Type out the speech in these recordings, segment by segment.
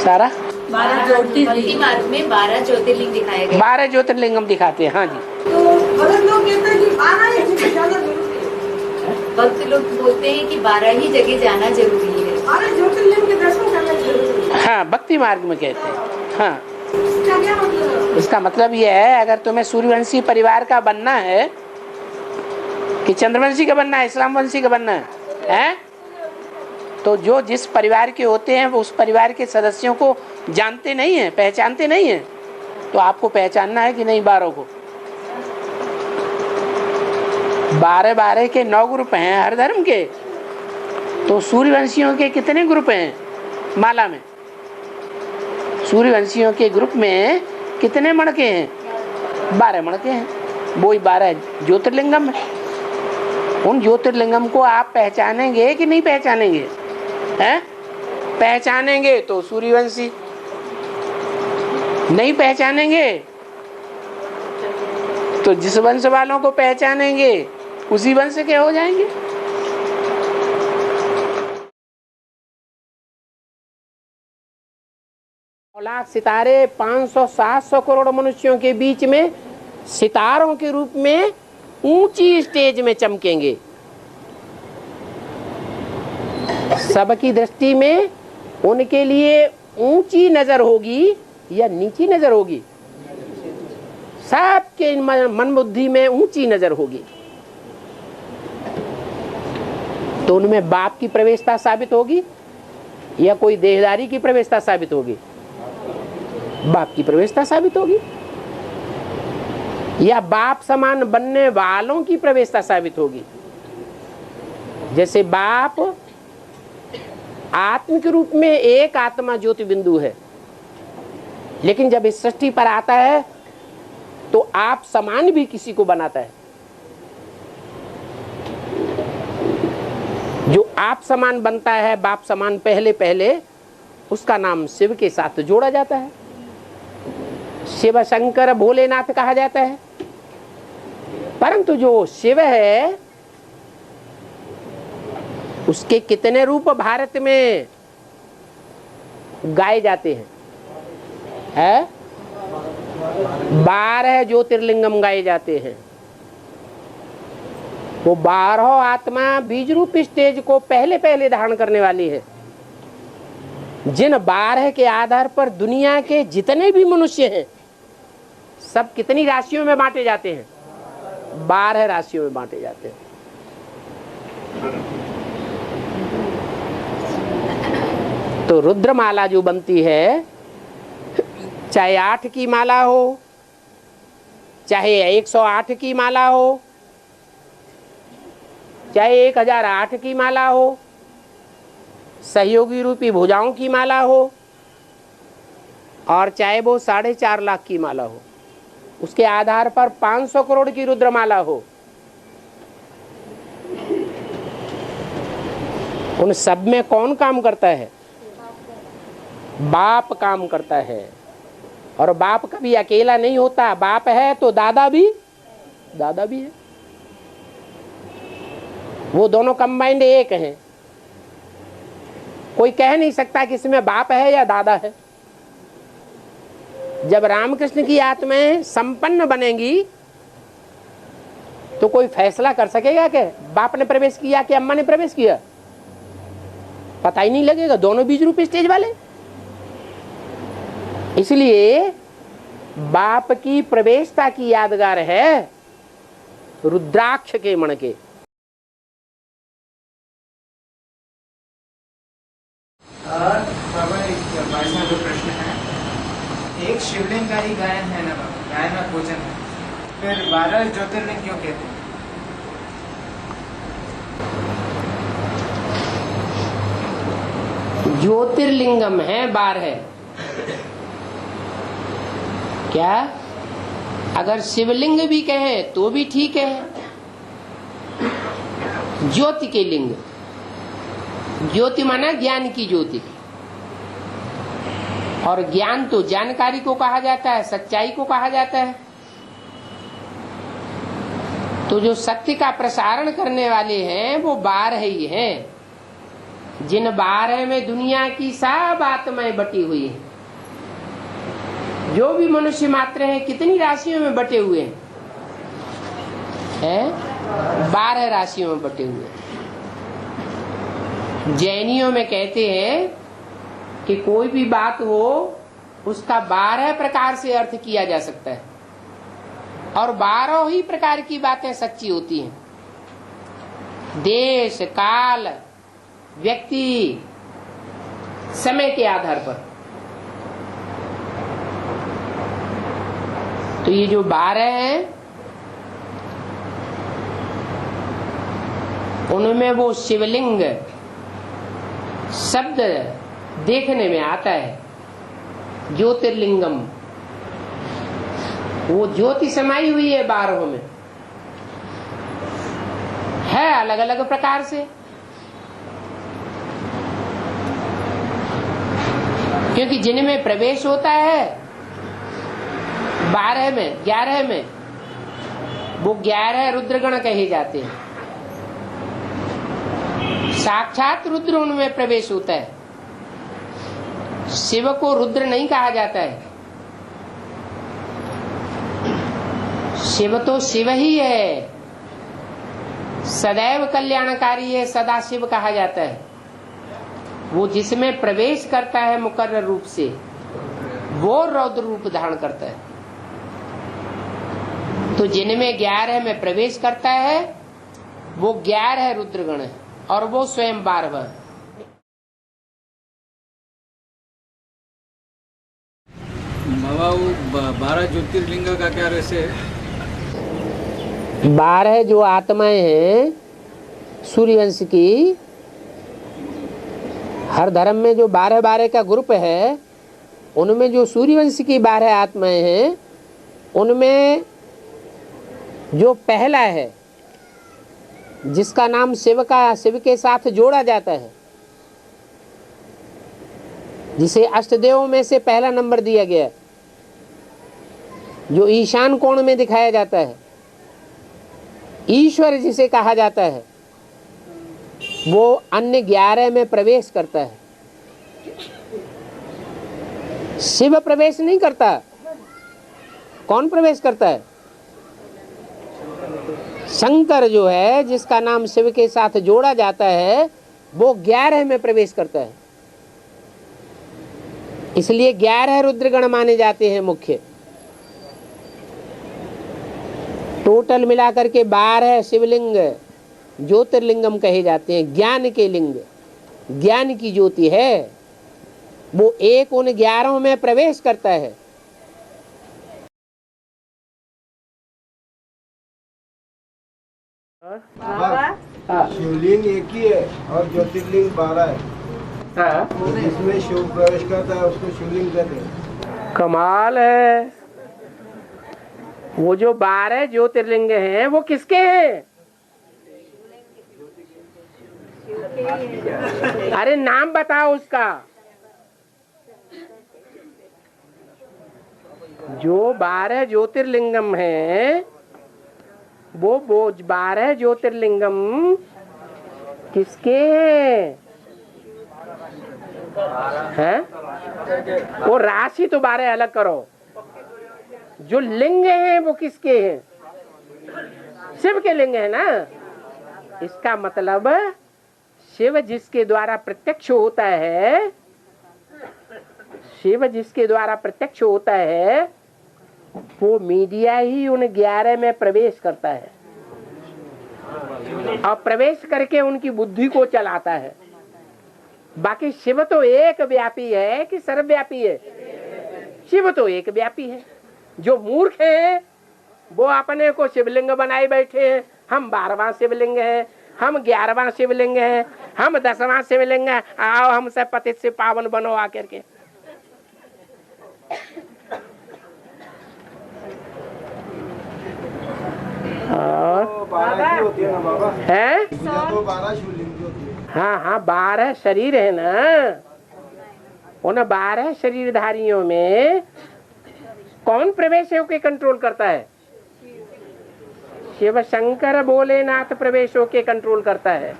सारा 12 ज्योतिर्लिंग मार्ग में 12 ज्योतिर्लिंग दिखाए गए। 12 ज्योतिर्लिंग हम दिखाते हैं। हाँ जी। तो भक्त लोग कहते हैं कि 12 ही जाना जरूरी है। भक्त लोग बोलते हैं कि 12 ही जगह जाना जरूरी है। 12 ज्योतिर्लिंग के दर्शन करना जरूरी है। हाँ, भक्ति मार्ग में कहते हैं। हाँ, इसका क्या मतलब? इसका मतलब यह है, अगर तुम्हें सूर्यवंशी परिवार का बनना है कि चंद्रवंशी का बनना है, इस्लाम वंशी का बनना है, तो जो जिस परिवार के होते हैं वो उस परिवार के सदस्यों को जानते नहीं है, पहचानते नहीं है, तो आपको पहचानना है कि नहीं 12 को। 12 के 9 ग्रुप हैं हर धर्म के। तो सूर्यवंशियों के कितने ग्रुप हैं माला में? सूर्यवंशियों के ग्रुप में कितने मणके हैं? 12 मणके हैं। वो 12 ज्योतिर्लिंगम है। उन ज्योतिर्लिंगम को आप पहचानेंगे कि नहीं पहचानेंगे? हैं? पहचानेंगे तो सूर्यवंशी, नहीं पहचानेंगे तो जिस वंश वालों को पहचानेंगे उसी वंश के हो जाएंगे। लाख सितारे 500-700 करोड़ मनुष्यों के बीच में सितारों के रूप में ऊंची स्टेज में चमकेंगे। सबकी दृष्टि में उनके लिए ऊंची नजर होगी या नीची नजर होगी? सबके मन बुद्धि में ऊंची नजर होगी। तो उनमें बाप की प्रवेशता साबित होगी या कोई देहदारी की प्रवेशता साबित होगी? बाप की प्रवेशता साबित होगी। या बाप समान बनने वालों की प्रवेशता साबित होगी। जैसे बाप आत्म के रूप में एक आत्मा ज्योति बिंदु है, लेकिन जब इस सृष्टि पर आता है तो आप समान भी किसी को बनाता है। जो आप समान बनता है, बाप समान पहले पहले, उसका नाम शिव के साथ जोड़ा जाता है। शिव शंकर भोलेनाथ कहा जाता है। परंतु जो शिव है उसके कितने रूप भारत में गाए जाते हैं? 12 ज्योतिर्लिंगम गाए जाते हैं। वो 12 आत्मा बीज रूप स्टेज को पहले पहले धारण करने वाली है। जिन 12 के आधार पर दुनिया के जितने भी मनुष्य हैं सब कितनी राशियों में बांटे जाते हैं? 12 राशियों में बांटे जाते हैं। तो रुद्रमाला जो बनती है, चाहे 8 की माला हो, चाहे 108 की माला हो, चाहे 1008 की माला हो, सहयोगी रूपी भुजाओं की माला हो, और चाहे वो 4.5 लाख की माला हो, उसके आधार पर 500 करोड़ की रुद्रमाला हो, उन सब में कौन काम करता है? बाप काम करता है। और बाप कभी अकेला नहीं होता। बाप है तो दादा भी है। वो दोनों कंबाइंड एक हैं। कोई कह नहीं सकता कि इसमें बाप है या दादा है। जब रामकृष्ण की आत्माएं संपन्न बनेंगी तो कोई फैसला कर सकेगा कि बाप ने प्रवेश किया कि अम्मा ने प्रवेश किया? पता ही नहीं लगेगा। दोनों बीज रूप स्टेज वाले। इसलिए बाप की प्रवेशता की यादगार है रुद्राक्ष के मणके। बाबा एक प्रश्न है। एक शिवलिंग का ही गायन है ना बाबा, गायन और पूजन है, फिर 12 ज्योतिर्लिंग क्यों कहते हैं? ज्योतिर्लिंगम है 12। क्या? अगर शिवलिंग भी कहे तो भी ठीक है। ज्योति के लिंग, ज्योति माना ज्ञान की ज्योति, और ज्ञान तो जानकारी को कहा जाता है, सच्चाई को कहा जाता है। तो जो सत्य का प्रसारण करने वाले हैं वो 12 ही हैं। जिन 12 में दुनिया की सब आत्माएं बटी हुई है। जो भी मनुष्य मात्र हैं कितनी राशियों में बटे हुए हैं? 12 राशियों में बटे हुए हैं। जैनियों में कहते हैं कि कोई भी बात हो उसका 12 प्रकार से अर्थ किया जा सकता है और 12 ही प्रकार की बातें सच्ची होती हैं। देश, काल, व्यक्ति, समय के आधार पर। तो ये जो 12 हैं उनमें वो शिवलिंग शब्द देखने में आता है, ज्योतिर्लिंगम। वो ज्योति समाई हुई है 12 में, है अलग अलग प्रकार से। क्योंकि जिनमें प्रवेश होता है 12 में, 11 में, वो 11 रुद्रगण कहे जाते हैं। साक्षात रुद्र उनमें प्रवेश होता है। शिव को रुद्र नहीं कहा जाता है। शिव तो शिव ही है, सदैव कल्याणकारी है, सदा शिव कहा जाता है। वो जिसमें प्रवेश करता है मुकर्रर रूप से, वो रौद्र रूप धारण करता है। तो जिनमें 11 में प्रवेश करता है वो 11 रुद्रगण है और वो स्वयं 12 है। बाबा वो 12 ज्योतिर्लिंग का क्या रहस्य है? 12 जो आत्माएं हैं सूर्यवंश की, हर धर्म में जो 12 का ग्रुप है, उनमें जो सूर्यवंश की 12 आत्माएं हैं, उनमें जो पहला है जिसका नाम शिव के साथ जोड़ा जाता है, जिसे अष्टदेवों में से पहला नंबर दिया गया है, जो ईशान कोण में दिखाया जाता है, ईश्वर जिसे कहा जाता है, वो अन्य 11 में प्रवेश करता है। शिव प्रवेश नहीं करता। कौन प्रवेश करता है? शंकर जो है, जिसका नाम शिव के साथ जोड़ा जाता है, वो 11 में प्रवेश करता है। इसलिए 11 रुद्रगण माने जाते हैं मुख्य। टोटल मिलाकर के 12 शिवलिंग ज्योतिर्लिंगम कहे जाते हैं। ज्ञान के लिंग, ज्ञान की ज्योति है, वो एक उन 11 में प्रवेश करता है। शिवलिंग एक ही है और ज्योतिर्लिंग 12 है। जिसमें शिव प्रवेश करता है उसको शिवलिंग कहते हैं। कमाल है। वो जो 12 ज्योतिर्लिंग हैं वो किसके हैं? अरे नाम बताओ उसका। जो 12 ज्योतिर्लिंगम है, वो 12 ज्योतिर्लिंगम किसके हैं? वो राशि तो 12 अलग करो, जो लिंग हैं वो किसके हैं? शिव के लिंग है ना। इसका मतलब शिव जिसके द्वारा प्रत्यक्ष होता है, शिव जिसके द्वारा प्रत्यक्ष होता है, वो मीडिया ही उन 11 में प्रवेश करता है और प्रवेश करके उनकी बुद्धि को चलाता है। बाकी शिव तो एक व्यापी है कि सर्वव्यापी है? शिव तो एक व्यापी है। जो मूर्ख हैं वो अपने को शिवलिंग बनाए बैठे हैं। हम 12वां शिवलिंग हैं, हम 11वां शिवलिंग हैं, हम 10वां शिवलिंग हैं। आओ हमसे पतित से पावन बनो आकर के। तो 12 की होती है ना बाबा? है? तो 12 शिवलिंग होती है। हाँ, 12 शरीर है ना। उन 12 शरीरधारियों में कौन प्रवेश होके कंट्रोल करता है? शिव शंकर भोलेनाथ प्रवेश होके कंट्रोल करता है।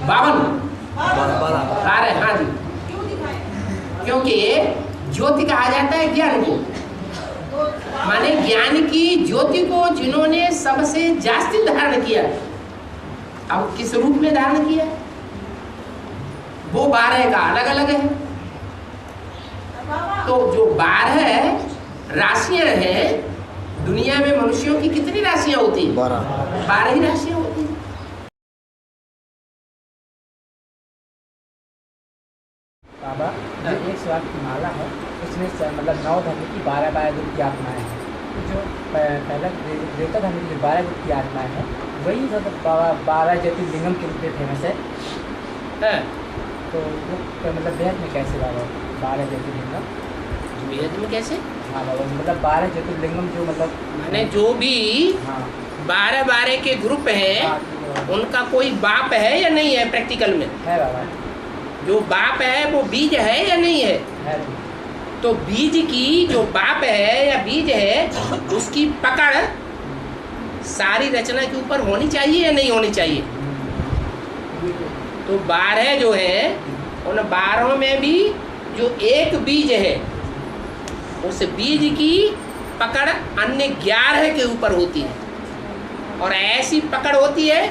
12, हाँ जी, क्यों दिखाए? क्योंकि ज्योति कहा जाता है ज्ञान को, माने ज्ञान की ज्योति को जिन्होंने सबसे जास्ती धारण किया, अब किस रूप में धारण किया, वो 12 का अलग अलग है। तो जो 12 राशियां हैं, दुनिया में मनुष्यों की कितनी राशियां होती हैं? 12 ही राशियां होती हैं। बाबा, जो एक स्वाद की माला है उसमें मतलब 9 धर्म की 12 ग्रुप की आत्माएं हैं। तो जो पहला देवता धर्म की 12 ग्रुप की आत्माएं हैं वही सब बाबा 12 ज्योतिर्लिंगम के रूप में फेमस है। तो वो मतलब बेहद में कैसे बाबा 12 ज्योतिर्लिंगम? वेद में कैसे? हाँ बाबा, मतलब 12 ज्योतिर्लिंगम जो मतलब माने जो भी हाँ 12 के ग्रुप हैं, हाँ, उनका कोई बाप है या नहीं है? प्रैक्टिकल में है बाबा, जो बाप है वो बीज है या नहीं है? है। तो बीज की जो बाप है या बीज है, उसकी पकड़ सारी रचना के ऊपर होनी चाहिए या नहीं होनी चाहिए? तो 12 जो है, उन 12 में भी जो एक बीज है, उस बीज की पकड़ अन्य 11 के ऊपर होती है, और ऐसी पकड़ होती है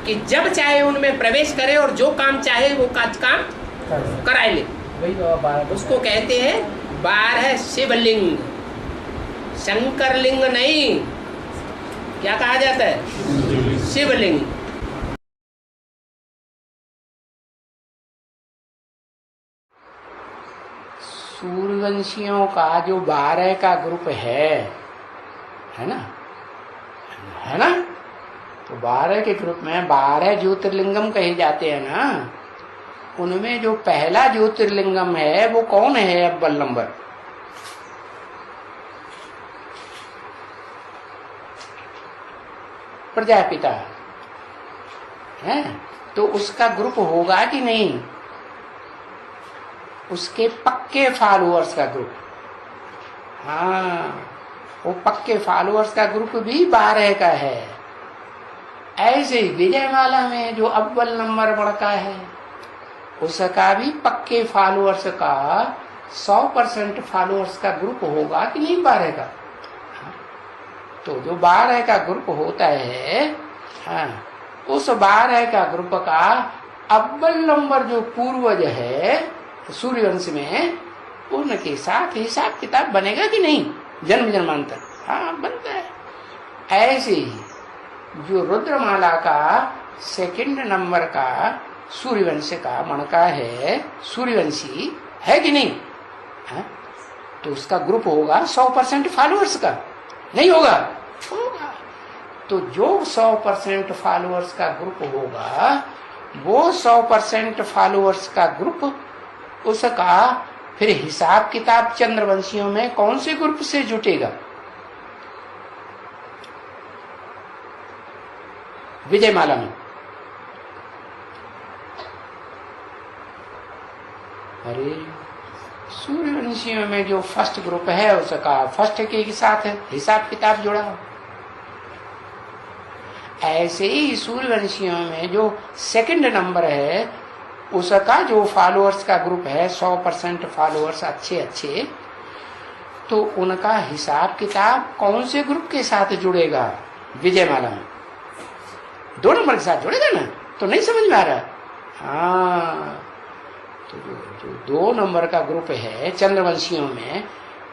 कि जब चाहे उनमें प्रवेश करे और जो काम चाहे वो काम कराए ले। वही बाबा 12 उसको कहते हैं 12 शिवलिंग, शंकर लिंग नहीं। क्या कहा जाता है? शिवलिंग। सूर्यवंशियों का जो 12 का ग्रुप है ना, है ना? तो 12 के ग्रुप में 12 ज्योतिर्लिंगम कहे जाते हैं ना। उनमें जो पहला ज्योतिर्लिंगम है वो कौन है? अव्वल नंबर प्रजापिता है। तो उसका ग्रुप होगा कि नहीं? उसके पक्के फॉलोअर्स का ग्रुप, हाँ, वो पक्के फॉलोअर्स का ग्रुप भी 12 का है। ऐसे ही विजयमाला में जो अव्वल नंबर बढ़ता है, उसका भी पक्के फॉलोअर्स का 100% फॉलोअर्स का ग्रुप होगा कि नहीं 12 का? तो जो 12 का ग्रुप होता है, हाँ, उस 12 का ग्रुप का अव्वल नंबर जो पूर्वज है सूर्यवंश में, उनके साथ हिसाब किताब बनेगा कि नहीं जन्म जन्मांतर? हाँ, बनता है। ऐसे ही जो रुद्रमाला का सेकंड नंबर का सूर्यवंश का मणका है, सूर्यवंशी है कि नहीं? हाँ? तो उसका ग्रुप होगा 100% फॉलोअर्स का, नहीं होगा? होगा। तो जो 100% फॉलोअर्स का ग्रुप होगा, वो 100% फॉलोअर्स का ग्रुप, उसका फिर हिसाब किताब चंद्रवंशियों में कौन से ग्रुप से जुटेगा? विजयमाला में। अरे सूर्यवंशियों में जो फर्स्ट ग्रुप है, उसका फर्स्ट के साथ हिसाब किताब जुड़ा। ऐसे ही सूर्यवंशियों में जो सेकंड नंबर है, उसका जो फॉलोअर्स का ग्रुप है 100% फॉलोअर्स अच्छे, तो उनका हिसाब किताब कौन से ग्रुप के साथ जुड़ेगा? विजयमाला में 2 नंबर के साथ जुड़ेगा ना? तो नहीं समझ में आ रहा? हाँ, तो जो 2 नंबर का ग्रुप है चंद्रवंशियों में,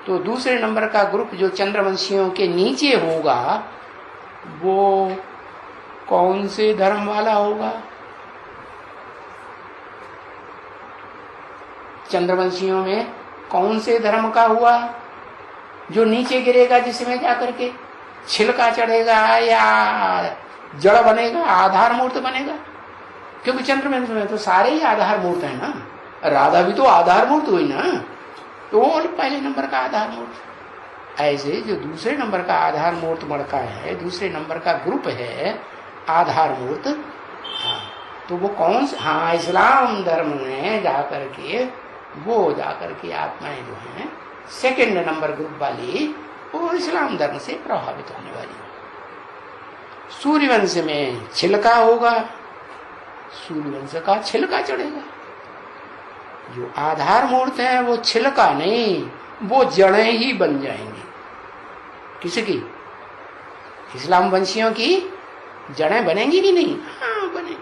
तो दूसरे नंबर का ग्रुप जो चंद्रवंशियों के नीचे होगा, वो कौन से धर्म वाला होगा? चंद्रवंशियों में कौन से धर्म का हुआ जो नीचे गिरेगा, जिसमें जाकर के छिलका चढ़ेगा या जड़ बनेगा, आधार मूर्त बनेगा? क्योंकि चंद्रवंश में तो सारे ही आधार मूर्त है ना। राधा भी तो आधार मूर्त हुई ना, तो वो पहले नंबर का आधार मूर्त। ऐसे जो दूसरे नंबर का आधार मूर्त मड़का है, दूसरे नंबर का ग्रुप है आधार मूर्त, हाँ, तो वो कौन सा? हाँ, इस्लाम धर्म में जाकर के वो जाकर के आत्माएं जो हैं सेकंड नंबर ग्रुप वाली, वो इस्लाम धर्म से प्रभावित होने वाली। सूर्यवंश में छिलका होगा, सूर्यवंश का छिलका चढ़ेगा। जो आधार मूर्त है वो छिलका नहीं, वो जड़ें ही बन जाएंगी। किसकी? इस्लाम वंशियों की जड़ें बनेंगी कि नहीं? हाँ बनेंगी।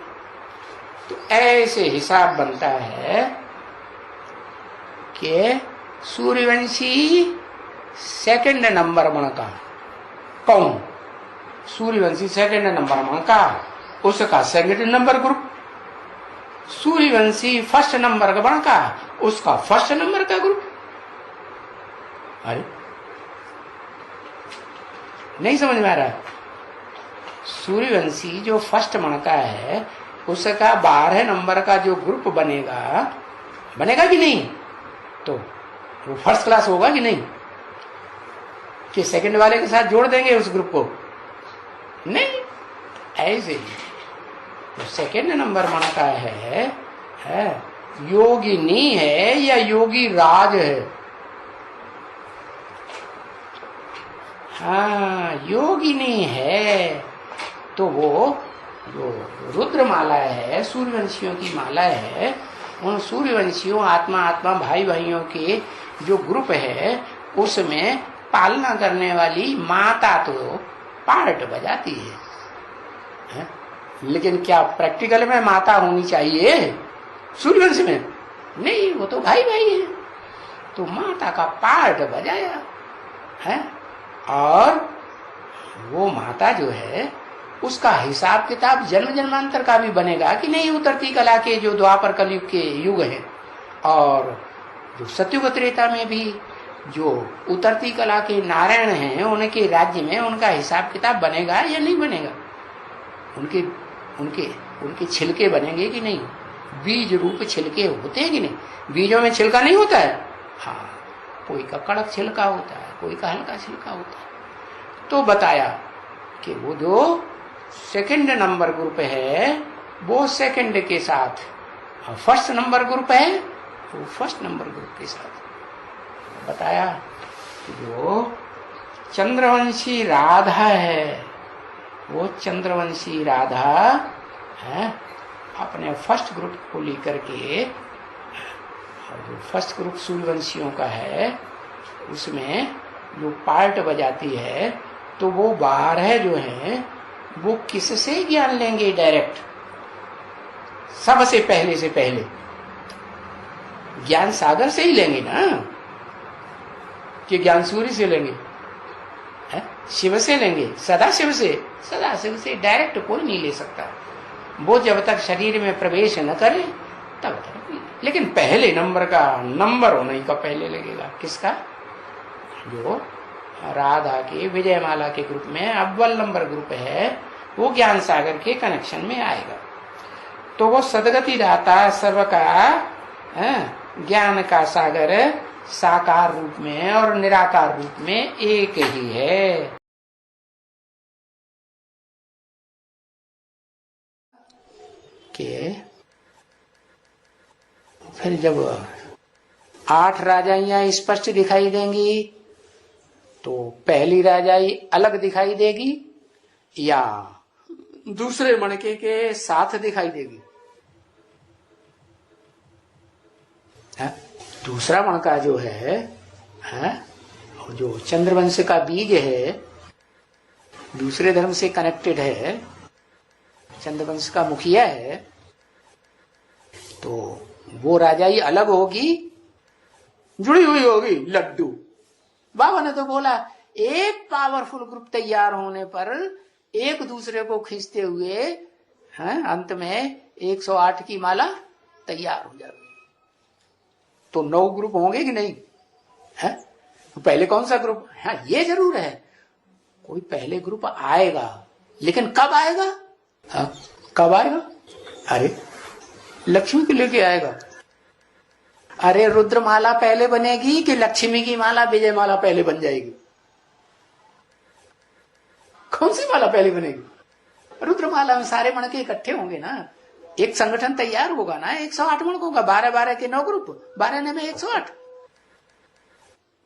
तो ऐसे हिसाब बनता है कि सूर्यवंशी सेकंड नंबर मन का। कौन? सूर्यवंशी सेकंड नंबर मन का, उसका second number group. Suryavanshi first number का बन का, उसका फर्स्ट नंबर का ग्रुप। अरे नहीं समझ में आ रहा? सूर्यवंशी जो फर्स्ट मन का है उसका 12 नंबर का जो ग्रुप बनेगा, बनेगा कि नहीं? तो वो फर्स्ट क्लास होगा कि नहीं? कि सेकंड वाले के साथ जोड़ देंगे उस ग्रुप को? नहीं, ऐसे ही तो सेकंड नंबर मन का है योगिनी है या योगी राज है? हाँ योगिनी है। तो वो जो रुद्र माला है, सूर्यवंशियों की माला है, उन सूर्यवंशियों आत्मा आत्मा भाई भाइयों के जो ग्रुप है उसमें पालना करने वाली माता तो पार्ट बजाती है? लेकिन क्या प्रैक्टिकल में माता होनी चाहिए सूर्यवंश में? नहीं, वो तो भाई भाई है। तो माता का पार्ट बजाया है। और वो माता जो है उसका हिसाब किताब जन्म जन्मांतर का भी बनेगा कि नहीं? उतरती कला के जो द्वापर कलयुग के युग हैं और जो सतयुग त्रेता में भी जो उतरती कला के नारायण हैं, उनके राज्य में उनका हिसाब किताब बनेगा या नहीं बनेगा? उनके उनके उनके छिलके बनेंगे कि नहीं? बीज रूप छिलके होते हैं कि नहीं? बीजों में छिलका नहीं होता है? हाँ, कोई का कड़क छिलका होता है, कोई का हल्का छिलका होता है। तो बताया कि वो जो सेकंड नंबर ग्रुप है वो सेकंड के साथ, फर्स्ट नंबर ग्रुप है वो फर्स्ट नंबर ग्रुप के साथ। बताया कि जो चंद्रवंशी राधा है वो चंद्रवंशी राधा है अपने फर्स्ट ग्रुप को लेकर के, और जो फर्स्ट ग्रुप सूर्यवंशियों का है उसमें जो पार्ट बजाती है, तो वो 12 जो है वो किससे ज्ञान लेंगे? डायरेक्ट सबसे पहले से पहले ज्ञान सागर से ही लेंगे ना, कि ज्ञान सूर्य से लेंगे? शिव से लेंगे? सदाशिव से? सदाशिव से डायरेक्ट कोई नहीं ले सकता। वो जब तक शरीर में प्रवेश न करे तब तक नहीं। लेकिन पहले नंबर का नंबर होने का पहले लगेगा। किसका? जो राधा के विजयमाला के ग्रुप में अव्वल नंबर ग्रुप है वो ज्ञान सागर के कनेक्शन में आएगा। तो वो सदगति दाता सर्व का ज्ञान का सागर साकार रूप में और निराकार रूप में एक ही है। के फिर जब 8 राजाइयां स्पष्ट दिखाई देंगी तो पहली राजाई अलग दिखाई देगी या दूसरे मणके के साथ दिखाई देगी? दूसरा मणका जो है जो चंद्रवंश का बीज है, दूसरे धर्म से कनेक्टेड है, चंद्रवंश का मुखिया है, तो वो राजाई अलग होगी, जुड़ी हुई होगी लड्डू। बाबा ने तो बोला एक पावरफुल ग्रुप तैयार होने पर एक दूसरे को खींचते हुए अंत में 108 की माला तैयार हो जाएगी। तो 9 ग्रुप होंगे कि नहीं? है तो पहले कौन सा ग्रुप? हाँ ये जरूर है कोई पहले ग्रुप आएगा, लेकिन कब आएगा? कब आएगा? अरे लक्ष्मी को लेके आएगा। अरे रुद्रमाला पहले बनेगी कि लक्ष्मी की माला विजय माला पहले बन जाएगी? कौन सी माला पहले बनेगी? रुद्रमाला में सारे मणके इकट्ठे होंगे ना, एक संगठन तैयार होगा ना। 108 मणकों का 12-12 के 9 ग्रुप, 12 ने में 108।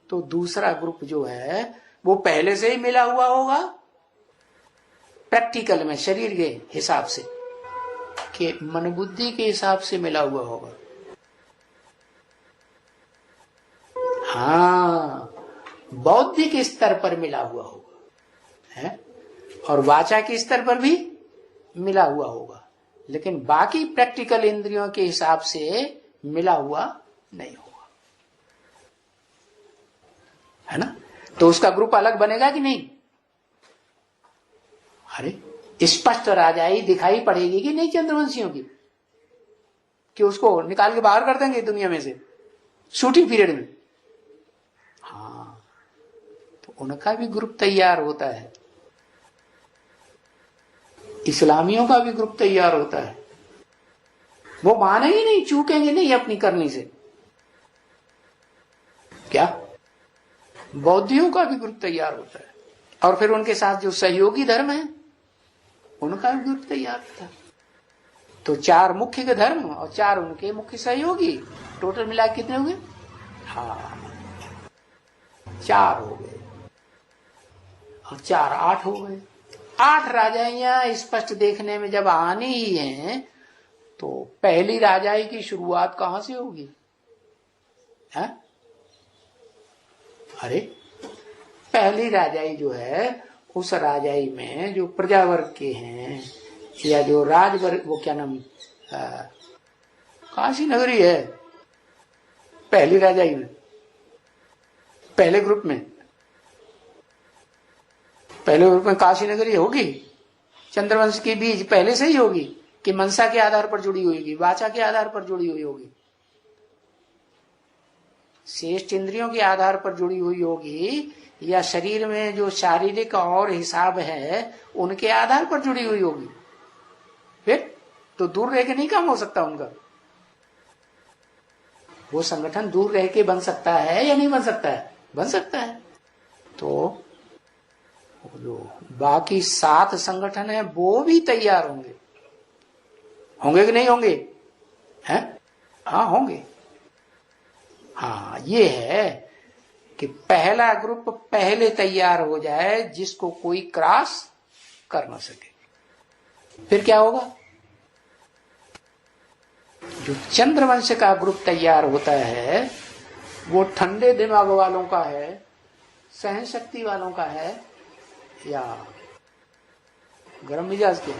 तो दूसरा ग्रुप जो है वो पहले से ही मिला हुआ होगा प्रैक्टिकल में शरीर के हिसाब से। कि मन बुद्धि के हिसाब से मिला हुआ होगा। हाँ, बौद्धिक स्तर पर मिला हुआ होगा है, और वाचा के स्तर पर भी मिला हुआ होगा, लेकिन बाकी प्रैक्टिकल इंद्रियों के हिसाब से मिला हुआ नहीं होगा, है ना। तो उसका ग्रुप अलग बनेगा कि नहीं? अरे स्पष्ट राजाई दिखाई पड़ेगी कि नहीं चंद्रवंशियों की, कि उसको निकाल के बाहर कर देंगे दुनिया में से शूटिंग पीरियड में? हाँ, तो उनका भी ग्रुप तैयार होता है, इस्लामियों का भी ग्रुप तैयार होता है। वो मानेंगे नहीं, चूकेंगे नहीं अपनी करनी से। क्या? बौद्धियों का भी ग्रुप तैयार होता है, और फिर उनके साथ जो सहयोगी धर्म है उनका भी ग्रुप तैयार होता है। तो 4 मुख्य के धर्म और 4 उनके मुख्य सहयोगी, टोटल मिला कितने हो गए? हाँ, 4 हो गए, और 4 8 हो गए। 8 राजाइयां स्पष्ट देखने में जब आनी ही हैं, तो पहली राजाई की शुरुआत कहां से होगी? है? अरे पहली राजाई जो है, उस राजाई में जो प्रजावर्ग के हैं या जो राजवर्ग, वो क्या नाम, काशी नगरी है पहली राजाई में, पहले ग्रुप में, पहले ग्रुप में काशी नगरी होगी। चंद्रवंश की बीज पहले से ही होगी कि मनसा के आधार पर जुड़ी हुई होगी, वाचा के आधार पर जुड़ी हुई होगी, श्रेष्ठ इंद्रियों के आधार पर जुड़ी हुई होगी, या शरीर में जो शारीरिक और हिसाब है उनके आधार पर जुड़ी हुई होगी? फिर तो दूर रह के नहीं काम हो सकता उनका। वो संगठन दूर रह के बन सकता है या नहीं बन सकता है? बन सकता है। तो जो बाकी 7 संगठन है वो भी तैयार होंगे, होंगे कि नहीं होंगे? हैं? हाँ, होंगे। हाँ, ये है कि पहला ग्रुप पहले तैयार हो जाए, जिसको कोई क्रॉस कर ना सके। फिर क्या होगा? जो चंद्रवंश का ग्रुप तैयार होता है, वो ठंडे दिमाग वालों का है, सहन शक्ति वालों का है, या गरम मिजाज के?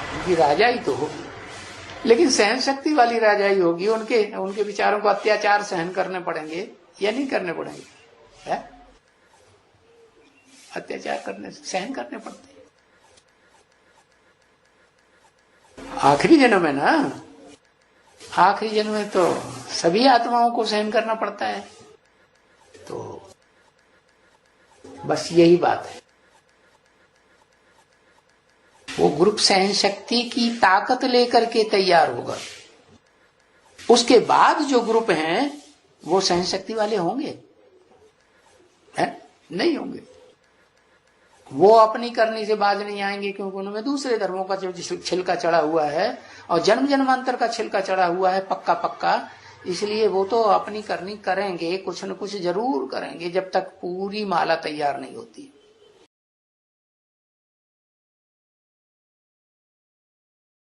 उनकी राजाई तो होगी, लेकिन सहन शक्ति वाली राजाई होगी। उनके विचारों को अत्याचार सहन करने पड़ेंगे या नहीं करने पड़ेंगे? है? अत्याचार करने, सहन करने पड़ते हैं। आखिरी जन्म है ना, आखिरी जन्म में तो सभी आत्माओं को सहन करना पड़ता है। तो बस यही बात है। वो ग्रुप सहन शक्ति की ताकत लेकर के तैयार होगा। उसके बाद जो ग्रुप हैं वो सहन शक्ति वाले होंगे? है? नहीं होंगे। वो अपनी करनी से बाज नहीं आएंगे, क्योंकि उनमें दूसरे धर्मों का जो छिलका चढ़ा हुआ है और जन्म जन्मांतर का छिलका चढ़ा हुआ है पक्का पक्का, इसलिए वो तो अपनी करनी करेंगे, कुछ न कुछ जरूर करेंगे, जब तक पूरी माला तैयार नहीं होती।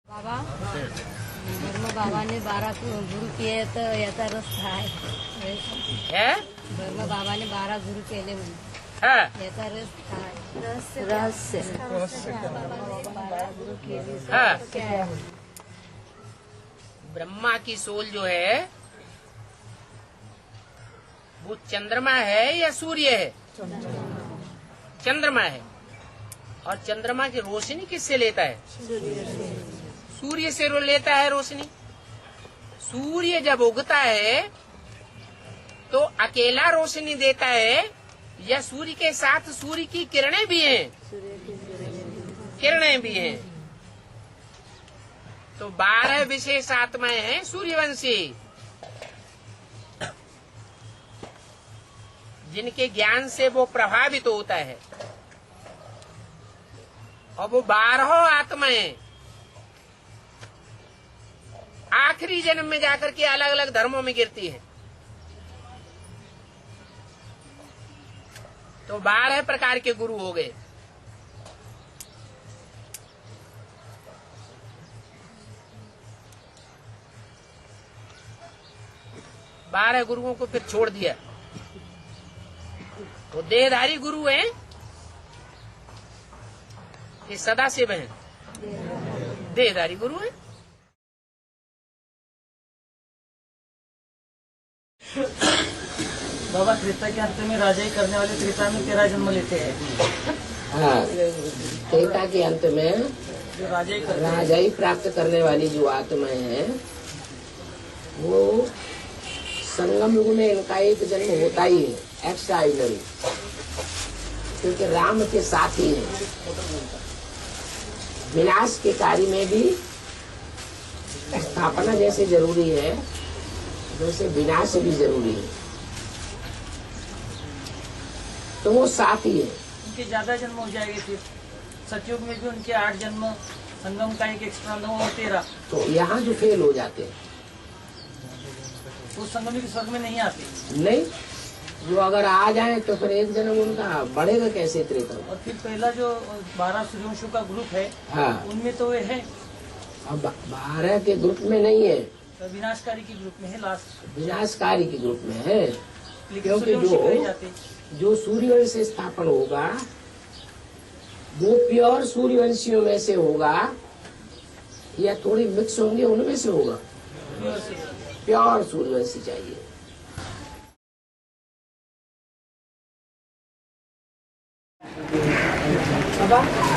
बाबा धर्म बाबा ने 12 गुरु किए, तो याचा रस था धर्म बाबा ने 12 गुरु केले म्हणजे याचा रस था रहस्य गुरु केले। ब्रह्मा की सोल जो है वो चंद्रमा है या सूर्य है? चंद्रमा है। और चंद्रमा की रोशनी किससे लेता है? सूर्य से लेता है रोशनी। सूर्य जब उगता है तो अकेला रोशनी देता है या सूर्य के साथ सूर्य की किरणें भी हैं? किरणें भी हैं। तो 12 विशेष आत्माएं हैं सूर्यवंशी, जिनके ज्ञान से वो प्रभावित होता है। और वो 12 आत्माएं आखिरी जन्म में जाकर के अलग अलग धर्मों में गिरती हैं। तो 12 प्रकार के गुरु हो गए। 12 गुरुओं को फिर छोड़ दिया। वो देहधारी गुरु हैं ये सदा शिव हैं, देहधारी गुरु हैं। बाबा त्रेता के अंत में राजाई करने वाले त्रेता में 13 जन्म लेते हैं। हाँ, त्रेता के अंत में जो राजाई राजाई प्राप्त करने वाली जो आत्माएं हैं वो संगम युग में इनका एक जन्म होता ही है, एक्स्ट्रा ऑर्डिनरी, क्योंकि राम के साथ ही है। विनाश के कार्य में भी स्थापना जैसे जरूरी है वैसे विनाश भी जरूरी है, तो वो साथ ही है। उनके ज्यादा जन्म हो जाएंगे फिर सतयुग में भी उनके 8 जन्म, संगम का एक एक्स्ट्रा 9 और 13। तो यहाँ जो फेल हो जाते हैं वो संगम के स्वर्ग में नहीं आते। नहीं, जो अगर आ जाए तो फिर एक जन्म उनका बढ़ेगा कैसे त्रेता। और फिर पहला जो 12 सूर्यवंशों का ग्रुप है, हाँ, उनमें तो वे है। अब 12 के ग्रुप में नहीं है, तो विनाशकारी के ग्रुप में है, लास्ट विनाशकारी के ग्रुप में है। लेकिन क्योंकि सूर्यवंशी कहे जाते। जो सूर्यवंश से स्थापन होगा वो प्योर सूर्यवंशियों में से होगा या थोड़ी मिक्स होंगे उनमें से होगा? प्योर सूर्यवंशी चाहिए।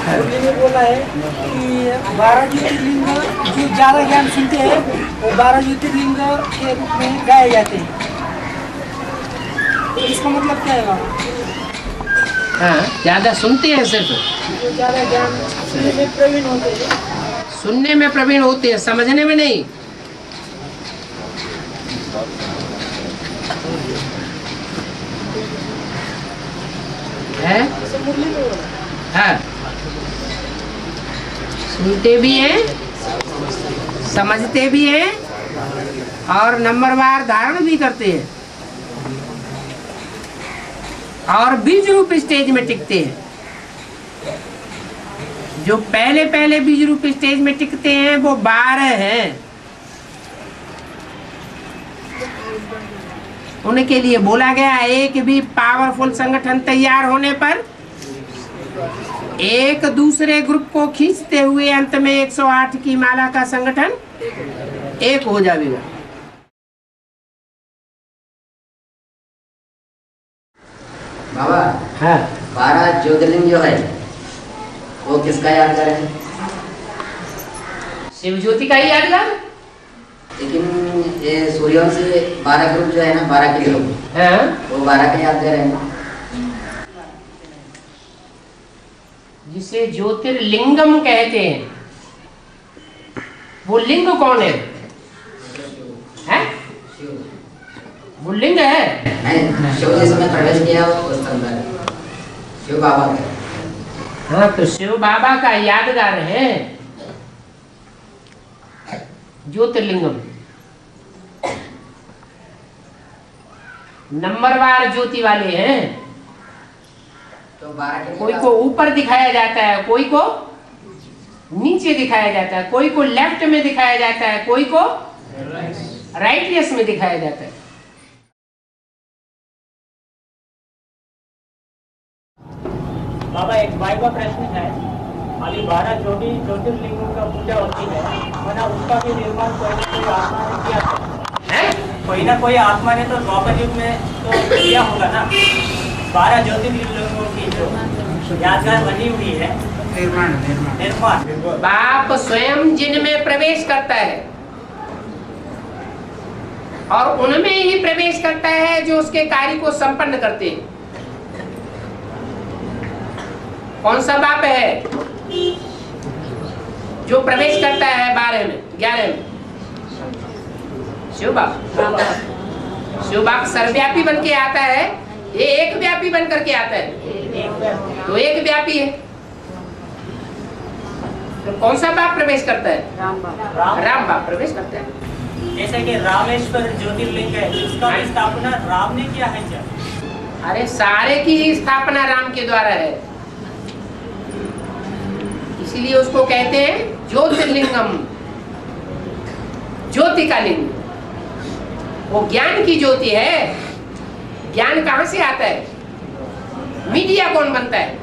मुरली में बोला है कि 12 ज्योतिर्लिंग जो ज्यादा ज्ञान सुनते हैं वो 12 ज्योतिर्लिंग के रूप में गाए जाते हैं। तो इसका मतलब क्या है? हाँ, ज्यादा सुनते हैं, सिर्फ जो ज्यादा ज्ञान सुनने में प्रवीण होते हैं, सुनने में प्रवीण होते हैं, समझने में नहीं। है? मुरली में बोला हाँ, सुनते भी हैं, समझते भी हैं और नंबरवार धारण भी करते हैं और बीज रूप स्टेज में टिकते हैं। जो पहले पहले बीज रूप स्टेज में टिकते हैं वो 12 हैं। उनके लिए बोला गया एक भी पावरफुल संगठन तैयार होने पर एक दूसरे ग्रुप को खींचते हुए अंत में 108 की माला का संगठन एक हो जाएगा। बाबा, हाँ, 12 ज्योतिर्लिंग जो है वो किसका याद करें? शिव ज्योति का ही यादगार। लेकिन ये सूर्यवंश 12 ग्रुप जो है ना, 12 के ग्रुप, हाँ, वो 12 का याद करें। जिसे ज्योतिर्लिंगम कहते हैं, वो लिंग कौन है? हैं? वो लिंग है? नहीं, शिव जी में प्रवेश किया उस अंदर शिव बाबा का। हाँ, तो शिव बाबा का यादगार है ज्योतिर्लिंगम। नंबरवार ज्योति वाले हैं। तो 12 के कोई को ऊपर दिखाया जाता है, कोई को नीचे दिखाया जाता है, कोई को लेफ्ट में दिखाया जाता है, कोई को राइटलेस में दिखाया जाता है। बाबा, एक भाई का प्रश्न है। अभी 12 जो भी ज्योतिर्लिंगों का पूजा होती है, वरना उसका भी निर्माण कोई ना कोई आत्मा ने किया है। कोई ना कोई आत्मा ने तो द्वापर युग में तो किया होगा ना। 12 ज्योतिर्लिंगों की जो यादगार बनी हुई है, निर्माण बाप स्वयं जिनमें प्रवेश करता है और उनमें ही प्रवेश करता है जो उसके कार्य को संपन्न करते हैं। कौन सा बाप है जो प्रवेश करता है 12 में 11 में? शिव बाप। शिव बाप सर्वव्यापी बन के आता है, ये एक व्यापी बन करके आता है, तो एक व्यापी है। तो कौन सा बाप प्रवेश करता है? राम बाप प्रवेश करता है। जैसे कि रामेश्वर ज्योतिर्लिंग है, उसका भी स्थापना राम ने किया है क्या? अरे सारे की ही स्थापना राम के द्वारा है, इसीलिए उसको कहते हैं ज्योतिर्लिंगम, ज्योति का लिंग। वो ज्ञान की ज्योति है। ज्ञान कहां से आता है? मीडिया कौन बनता है?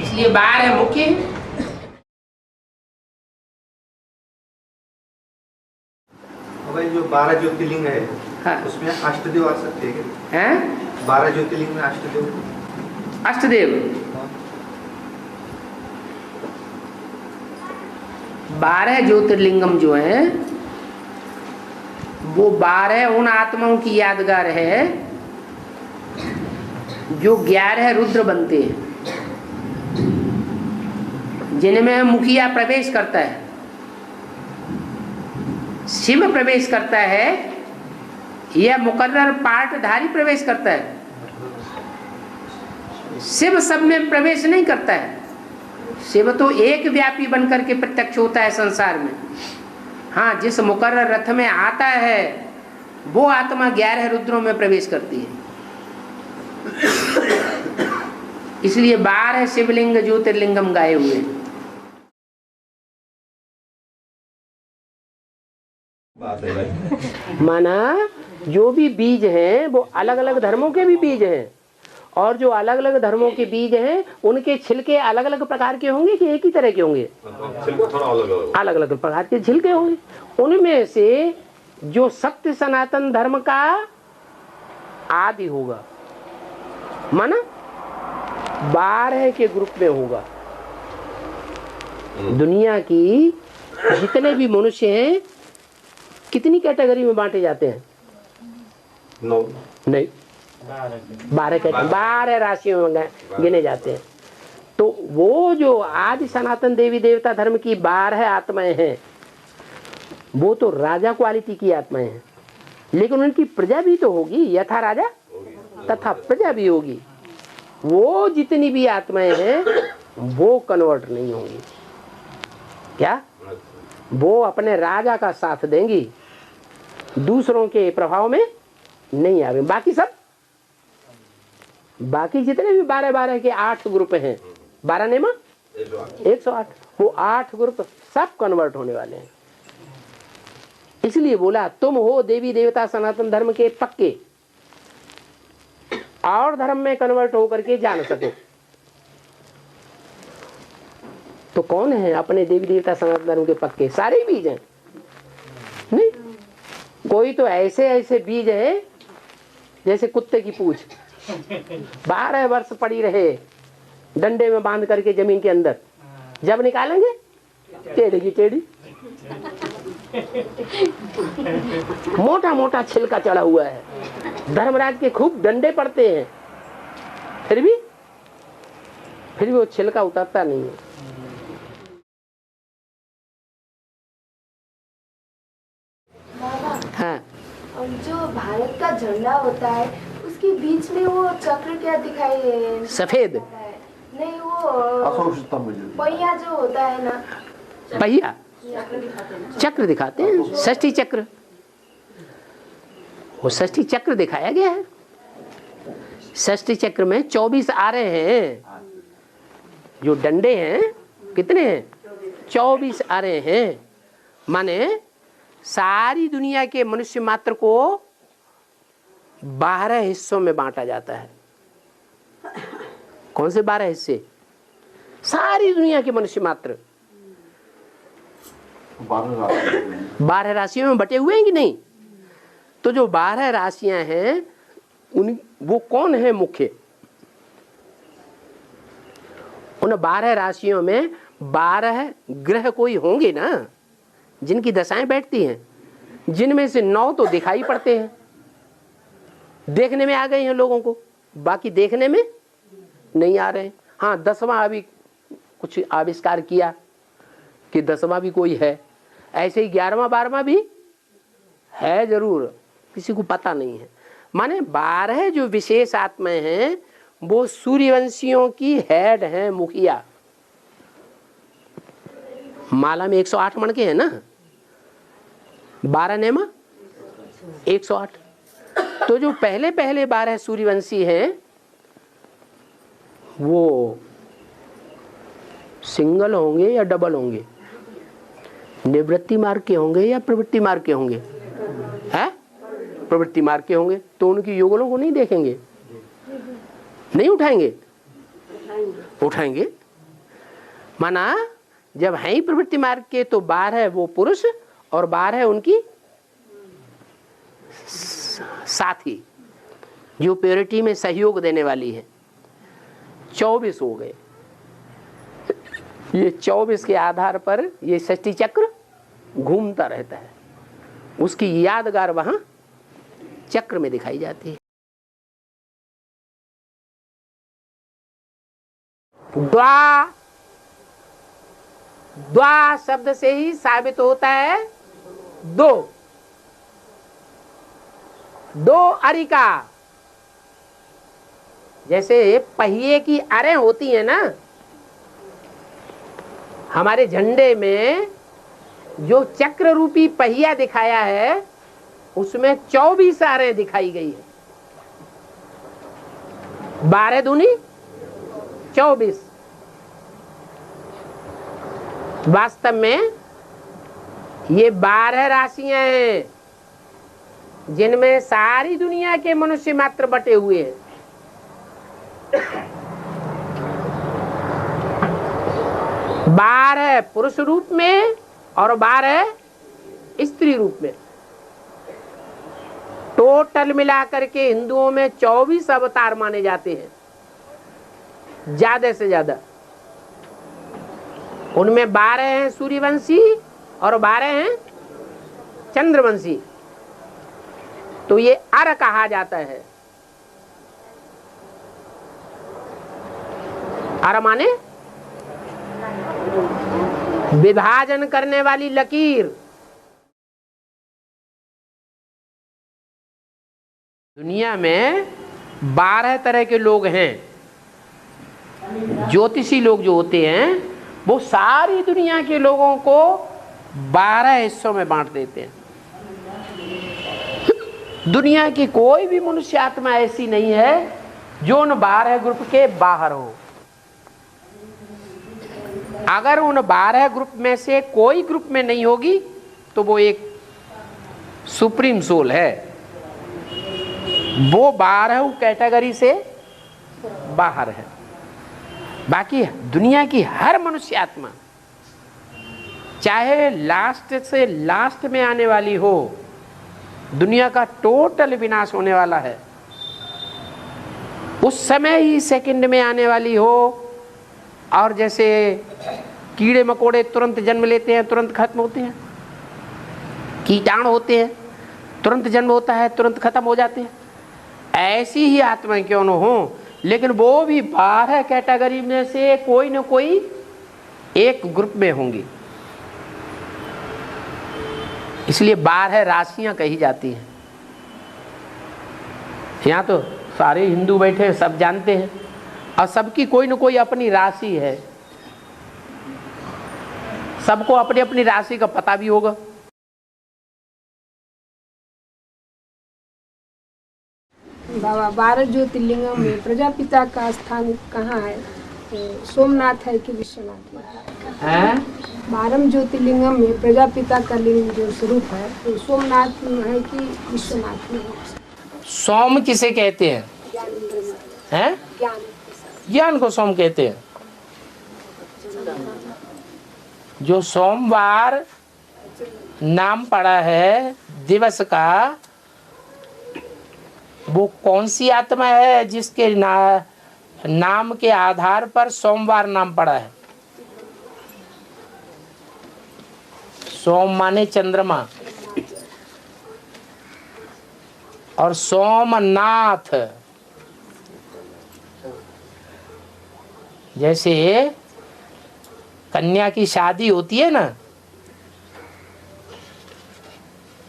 इसलिए 12 मुख्य है। भाई जो 12 ज्योतिर्लिंग है, हाँ। उसमें अष्टदेव आ सकते हैं क्या? हैं? 12 ज्योतिर्लिंग में अष्टदेव? अष्टदेव 12 ज्योतिर्लिंगम जो है वो 12 उन आत्माओं की यादगार है जो 11 रुद्र बनते हैं, जिनमें मुखिया प्रवेश करता है, शिव प्रवेश करता है या मुकर्रर पाठधारी प्रवेश करता है। शिव सब में प्रवेश नहीं करता है। शिव तो एक व्यापी बनकर के प्रत्यक्ष होता है संसार में। हाँ, जिस मुकर्रर रथ में आता है वो आत्मा 11 रुद्रों में प्रवेश करती है। इसलिए 12 शिवलिंग ज्योतिर्लिंगम गाए हुए हैं। माना जो भी बीज हैं वो अलग अलग धर्मों के भी बीज हैं, और जो अलग अलग धर्मों के बीज हैं उनके छिलके अलग अलग प्रकार के होंगे कि एक ही तरह के होंगे? अलग अलग प्रकार के छिलके होंगे। उनमें से जो सत्य सनातन धर्म का आदि होगा, माना 12 के ग्रुप में होगा। दुनिया की जितने भी मनुष्य हैं कितनी कैटेगरी में बांटे जाते हैं? नहीं, 12 राशियों में गिने जाते हैं। तो वो जो आदि सनातन देवी देवता धर्म की 12 आत्माएं हैं वो तो राजा क्वालिटी की आत्माएं हैं, लेकिन उनकी प्रजा भी तो होगी, यथा राजा तथा प्रजा भी होगी। वो जितनी भी आत्माएं हैं वो कन्वर्ट नहीं होंगी। क्या? वो अपने राजा का साथ देंगी, दूसरों के प्रभाव में नहीं आवे। बाकी जितने भी 12 के 8 ग्रुप हैं, 12 नेमा 108, वो 8 ग्रुप सब कन्वर्ट होने वाले हैं। इसलिए बोला तुम हो देवी देवता सनातन धर्म के पक्के, और धर्म में कन्वर्ट होकर के जान सको। तो कौन है अपने देवी देवता सनातन धर्म के पक्के? सारे बीज हैं। नहीं, कोई तो ऐसे ऐसे बीज है जैसे कुत्ते की पूंछ 12 वर्ष पड़ी रहे डंडे में बांध करके जमीन के अंदर, जब निकालेंगे टेढ़ी की टेढ़ी, मोटा मोटा छिलका चढ़ा हुआ है। धर्मराज के खूब डंडे पड़ते हैं, फिर भी वो छिलका उतरता नहीं है। हाँ, जो भारत का झंडा होता है उसके बीच में वो चक्र क्या दिखाई? सफेद नहीं, वो पहिया जो होता है ना, पहिया चक्र दिखाते हैं, षष्ठी चक्र। वो षष्ठी चक्र दिखाया गया है। षष्ठी चक्र में 24 आ रहे हैं, जो डंडे हैं कितने हैं? 24 आ रहे हैं। माने सारी दुनिया के मनुष्य मात्र को 12 हिस्सों में बांटा जाता है। कौन से 12 हिस्से? सारी दुनिया के मनुष्य मात्र 12 राशियों में बटे हुए हैं कि नहीं? तो जो 12 राशियां हैं उन वो कौन है मुख्य? उन 12 राशियों में 12 ग्रह कोई होंगे ना जिनकी दशाएं बैठती हैं, जिनमें से 9 तो दिखाई पड़ते हैं, देखने में आ गए हैं लोगों को, बाकी देखने में नहीं आ रहे हैं। हाँ, 10वां अभी कुछ आविष्कार किया कि 10वां भी कोई है, ऐसे ही 11वां 12वां भी है, जरूर किसी को पता नहीं है। माने 12 जो विशेष आत्माएं हैं वो सूर्यवंशियों की हेड हैं, मुखिया। माला में 108 मणके हैं ना, 12 नेमा 108। तो जो पहले 12 सूर्यवंशी हैं वो सिंगल होंगे या डबल होंगे? निवृत्ति मार्ग के होंगे या प्रवृत्ति मार्ग के होंगे? हैं? प्रवृत्ति मार्ग के होंगे तो उनकी युगलों को नहीं देखेंगे, नहीं उठाएंगे? उठाएंगे। माना जब है ही प्रवृत्ति मार्ग के तो 12 वो पुरुष और 12 उनकी साथी जो प्योरिटी में सहयोग देने वाली है। 24 हो गए। ये 24 के आधार पर ये षष्ठी चक्र घूमता रहता है, उसकी यादगार वहां चक्र में दिखाई जाती है। द्वा, द्वा शब्द से ही साबित होता है दो, दो अरिका। जैसे पहिए की अरें होती है ना, हमारे झंडे में जो चक्र रूपी पहिया दिखाया है उसमें 24 अरें दिखाई गई है। 12 दूनी 24। वास्तव में ये 12 राशियां हैं जिनमें सारी दुनिया के मनुष्य मात्र बटे हुए हैं। 12 पुरुष रूप में और 12 स्त्री रूप में। टोटल मिलाकर के हिंदुओं में 24 अवतार माने जाते हैं, ज्यादा से ज्यादा। उनमें 12 हैं सूर्यवंशी और 12 हैं चंद्रवंशी। तो ये अर कहा जाता है। अर माने विभाजन करने वाली लकीर। दुनिया में 12 तरह के लोग हैं। ज्योतिषी लोग जो होते हैं वो सारी दुनिया के लोगों को 12 हिस्सों में बांट देते हैं। दुनिया की कोई भी मनुष्य आत्मा ऐसी नहीं है जो उन 12 ग्रुप के बाहर हो। अगर उन 12 ग्रुप में से कोई ग्रुप में नहीं होगी तो वो एक सुप्रीम सोल है, वो 12 कैटेगरी से बाहर है। बाकी दुनिया की हर मनुष्य आत्मा चाहे लास्ट से लास्ट में आने वाली हो, दुनिया का टोटल विनाश होने वाला है, उस समय ही सेकंड में आने वाली हो। और जैसे कीड़े मकोड़े तुरंत जन्म लेते हैं तुरंत खत्म होते हैं, कीटाणु होते हैं तुरंत जन्म होता है तुरंत खत्म हो जाते हैं, ऐसी ही आत्माएं क्यों न हो, लेकिन वो भी 12 कैटेगरी में से कोई न कोई एक ग्रुप में होंगी। इसलिए 12 राशियां कही जाती हैं। यहाँ तो सारे हिंदू बैठे सब जानते हैं और सबकी कोई न कोई अपनी राशि है, सबको अपनी अपनी राशि का पता भी होगा। बाबा 12 ज्योतिर्लिंगों में प्रजापिता का स्थान कहाँ है? सोमनाथ है कि विश्वनाथ है? 12 ज्योतिर्लिंगों में प्रजापिता का लिंग जो स्वरूप है तो सोमनाथ में है कि विश्वनाथ में है? सोम किसे कहते हैं? हैं? ज्ञान को सोम कहते हैं। जो सोमवार नाम पड़ा है दिवस का, वो कौन सी आत्मा है जिसके नाम के आधार पर सोमवार नाम पड़ा है? सोम माने चंद्रमा और सोमनाथ। जैसे कन्या की शादी होती है ना,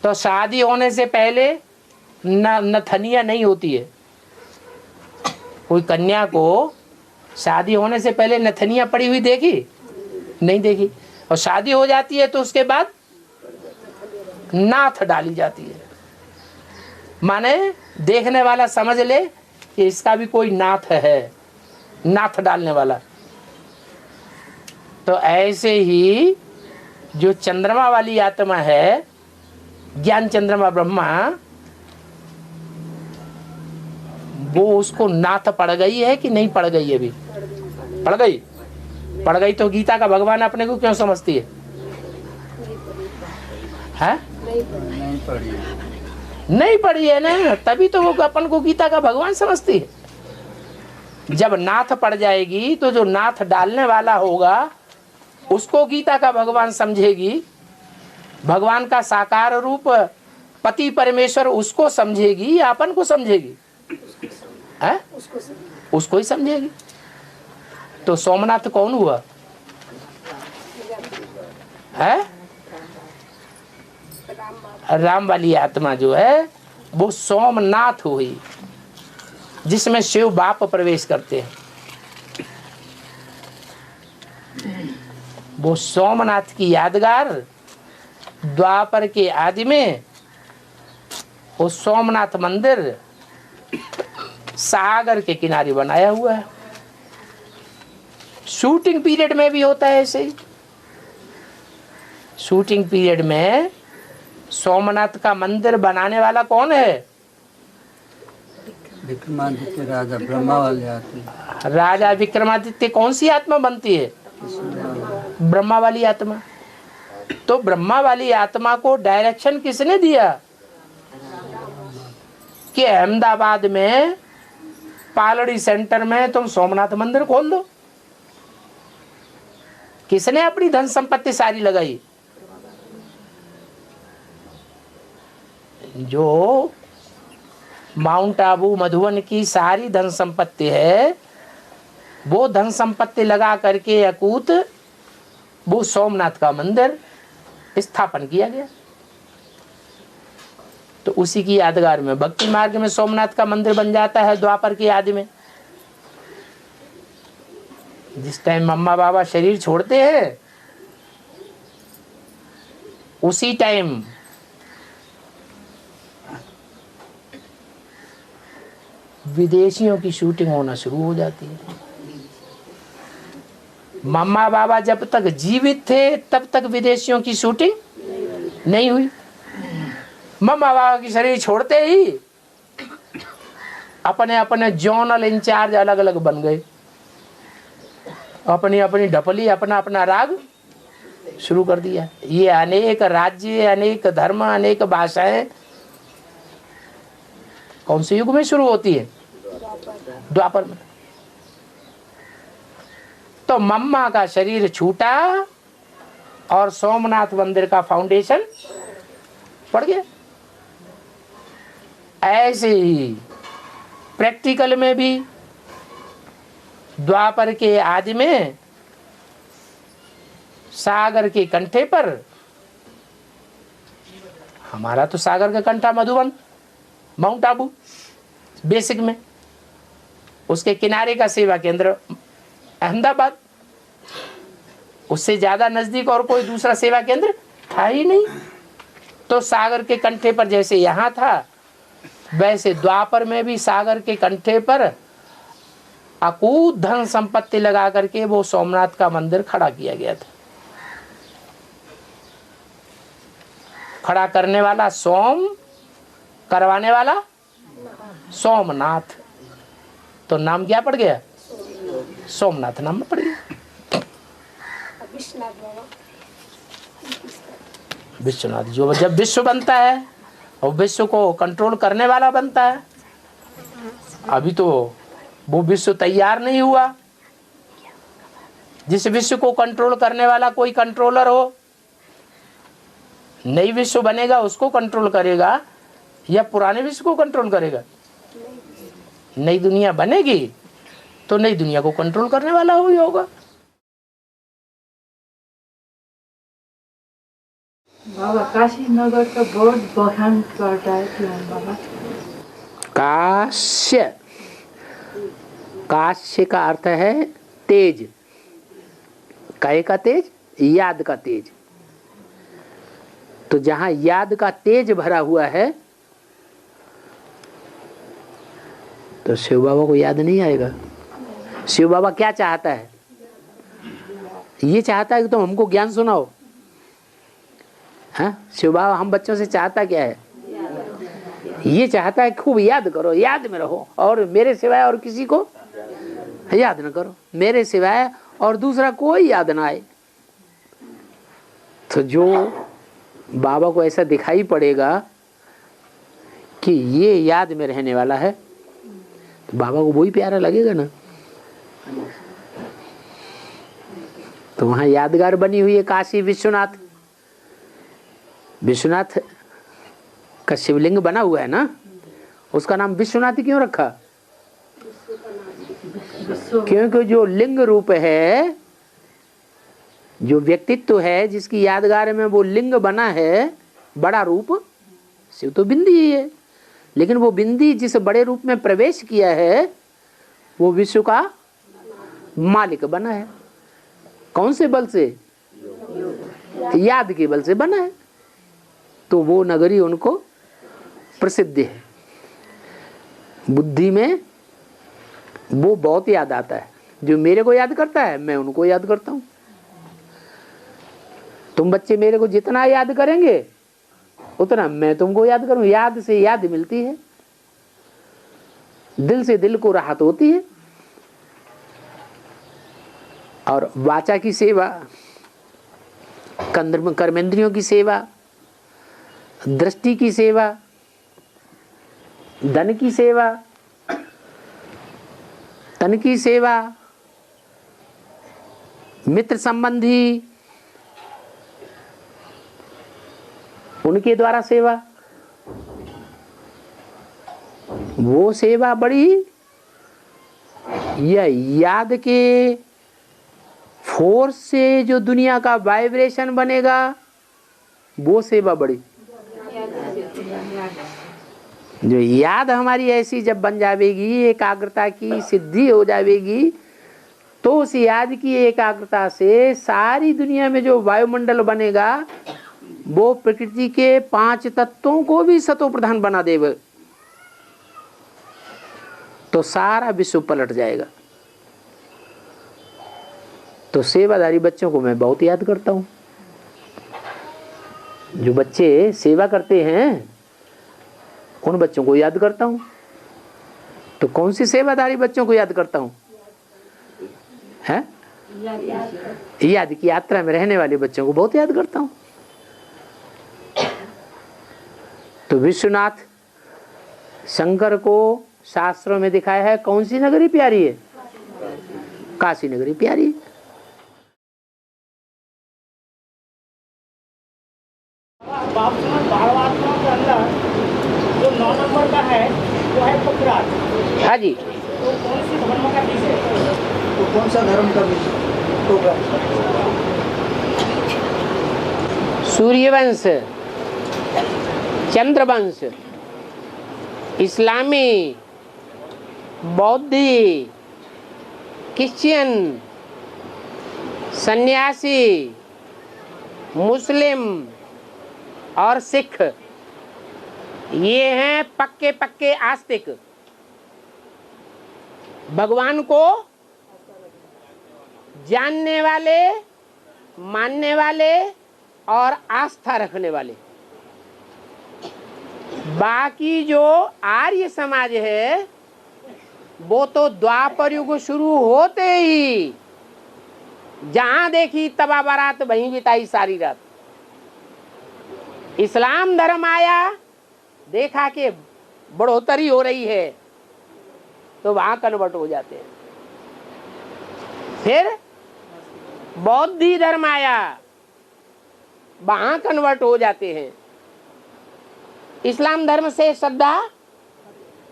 तो शादी होने से पहले नथनिया नहीं होती है। कोई कन्या को शादी होने से पहले नथनिया पड़ी हुई देखी? नहीं देखी। और शादी हो जाती है तो उसके बाद नाथ डाली जाती है, माने देखने वाला समझ ले कि इसका भी कोई नाथ है, नाथ डालने वाला। तो ऐसे ही जो चंद्रमा वाली आत्मा है, ज्ञान चंद्रमा ब्रह्मा, वो उसको नाथ पड़ गई है कि नहीं पड़ गई? अभी पड़ गई। पड़ गई तो गीता का भगवान अपने को क्यों समझती है? नहीं पढ़ी है ना, तभी तो वो अपन को गीता का भगवान समझती है। जब नाथ पड़ जाएगी तो जो नाथ डालने वाला होगा उसको गीता का भगवान समझेगी, भगवान का साकार रूप पति परमेश्वर उसको समझेगी या अपन को समझेगी? है? उसको ही समझेगी। तो सोमनाथ कौन हुआ? है? राम वाली आत्मा जो है वो सोमनाथ हुई, जिसमें शिव बाप प्रवेश करते हैं। वो सोमनाथ की यादगार द्वापर के आदि में वो सोमनाथ मंदिर सागर के किनारे बनाया हुआ है। शूटिंग पीरियड में भी होता है ऐसे ही। शूटिंग पीरियड में सोमनाथ का मंदिर बनाने वाला कौन है? विक्रमादित्य राजा, ब्रह्मा वाली आत्मा। राजा विक्रमादित्य कौन सी आत्मा बनती है? ब्रह्मा वाली आत्मा। तो ब्रह्मा वाली आत्मा को डायरेक्शन किसने दिया कि अहमदाबाद में पालड़ी सेंटर में तुम सोमनाथ मंदिर खोल दो? किसने अपनी धन संपत्ति सारी लगाई? जो माउंट आबू मधुबन की सारी धन संपत्ति है, वो धन संपत्ति लगा करके अकूत वो सोमनाथ का मंदिर स्थापन किया गया। तो उसी की यादगार में भक्ति मार्ग में सोमनाथ का मंदिर बन जाता है द्वापर की आदि में। जिस टाइम मम्मा बाबा शरीर छोड़ते हैं उसी टाइम विदेशियों की शूटिंग होना शुरू हो जाती है। मम्मा बाबा जब तक जीवित थे तब तक विदेशियों की शूटिंग नहीं हुई। मम्मा बाबा की शरीर छोड़ते ही अपने अपने जोनल इंचार्ज अलग अलग बन गए, अपनी अपनी ढपली, अपना अपना राग शुरू कर दिया। ये अनेक राज्य, अनेक धर्म, अनेक भाषाएं कौन से युग में शुरू होती है? द्वापर में। तो मम्मा का शरीर छूटा और सोमनाथ मंदिर का फाउंडेशन पड़ गया। ऐसे ही प्रैक्टिकल में भी द्वापर के आदि में सागर के कंठे पर, हमारा तो सागर का कंठा मधुबन, माउंट आबू बेसिक में, उसके किनारे का सेवा केंद्र अहमदाबाद, उससे ज्यादा नजदीक और कोई दूसरा सेवा केंद्र था ही नहीं। तो सागर के कंठे पर जैसे यहाँ था, वैसे द्वापर में भी सागर के कंठे पर अकूत धन संपत्ति लगा करके वो सोमनाथ का मंदिर खड़ा किया गया था। खड़ा करने वाला सोम, करवाने वाला सोमनाथ। तो नाम क्या पड़ गया? सोमनाथ नाम पड़ गया। विश्वनाथ जो जब विश्व बनता है और विश्व को कंट्रोल करने वाला बनता है। अभी तो वो विश्व तैयार नहीं हुआ। जिस विश्व को कंट्रोल करने वाला कोई कंट्रोलर हो, नई विश्व बनेगा उसको कंट्रोल करेगा या पुराने विश्व को कंट्रोल करेगा? नई दुनिया बनेगी तो नई दुनिया को कंट्रोल करने वाला ही होगा। बाबा काशी नगर का बहुत बहन करता है क्यों बाबा? काश्य, काश्य का अर्थ है तेज। काय का तेज? याद का तेज। तो जहां याद का तेज भरा हुआ है तो शिव बाबा को याद नहीं आएगा। शिव बाबा क्या चाहता है? ये चाहता है कि तुम हमको ज्ञान सुनाओ, हाँ, शिव बाबा हम बच्चों से चाहता क्या है? ये चाहता है खूब याद करो, याद में रहो, और मेरे सिवाय और किसी को याद न करो, मेरे सिवाय और दूसरा कोई याद ना आए। तो जो बाबा को ऐसा दिखाई पड़ेगा कि ये याद में रहने वाला है, तो बाबा को वही प्यारा लगेगा ना। तो वहां यादगार बनी हुई है काशी विश्वनाथ। विश्वनाथ का शिवलिंग बना हुआ है ना, उसका नाम विश्वनाथ क्यों रखा? क्योंकि जो लिंग रूप है, जो व्यक्तित्व है, जिसकी यादगार में वो लिंग बना है, बड़ा रूप, शिव तो बिंदी ही है, लेकिन वो बिंदी जिस बड़े रूप में प्रवेश किया है वो विश्व का मालिक बना है। कौन से बल से? याद के बल से बना है। तो वो नगरी उनको प्रसिद्ध है। बुद्धि में वो बहुत याद आता है। जो मेरे को याद करता है मैं उनको याद करता हूँ। तुम बच्चे मेरे को जितना याद करेंगे उतना मैं तुमको याद करूँ। याद से याद मिलती है, दिल से दिल को राहत होती है। और वाचा की सेवा, कर्मेंद्रियों की सेवा, दृष्टि की सेवा, धन की सेवा, तन की सेवा, मित्र संबंधी उनके द्वारा सेवा, वो सेवा बड़ी, यह याद के फोर्स से जो दुनिया का वाइब्रेशन बनेगा वो सेवा बड़ी। जो याद हमारी ऐसी जब बन जाएगी, एकाग्रता की सिद्धि हो जाएगी, तो उस याद की एकाग्रता से सारी दुनिया में जो वायुमंडल बनेगा वो प्रकृति के 5 तत्वों को भी सतो प्रधान बना देगा। तो सारा विश्व पलट जाएगा। तो सेवादारी बच्चों को मैं बहुत याद करता हूँ। जो बच्चे सेवा करते हैं उन बच्चों को याद करता हूँ। तो कौन सी सेवादारी बच्चों को याद करता हूँ? है याद की यात्रा में रहने वाले बच्चों को बहुत याद करता हूँ। तो विश्वनाथ शंकर को शास्त्रों में दिखाया है कौन सी नगरी प्यारी है? काशी नगरी प्यारी है। भावात्माओं के अंदर जो 9 नंबर का है वो है पुखराज। हाँ जी। तो कौन सी धर्म का बीज है? तो कौन सा धर्म का बीज होगा? सूर्यवंश, चंद्रवंश, इस्लामी, बौद्धी, क्रिश्चियन, सन्यासी, मुस्लिम और सिख, ये हैं पक्के पक्के आस्तिक। भगवान को जानने वाले, मानने वाले और आस्था रखने वाले। बाकी जो आर्य समाज है वो तो द्वापर युग शुरू होते ही जहां देखी तबा बारात वहीं बिताई सारी रात। इस्लाम धर्म आया, देखा कि बढ़ोतरी हो रही है तो वहां कन्वर्ट हो जाते हैं। फिर बौद्धी धर्म आया, वहां कन्वर्ट हो जाते हैं। इस्लाम धर्म से श्रद्धा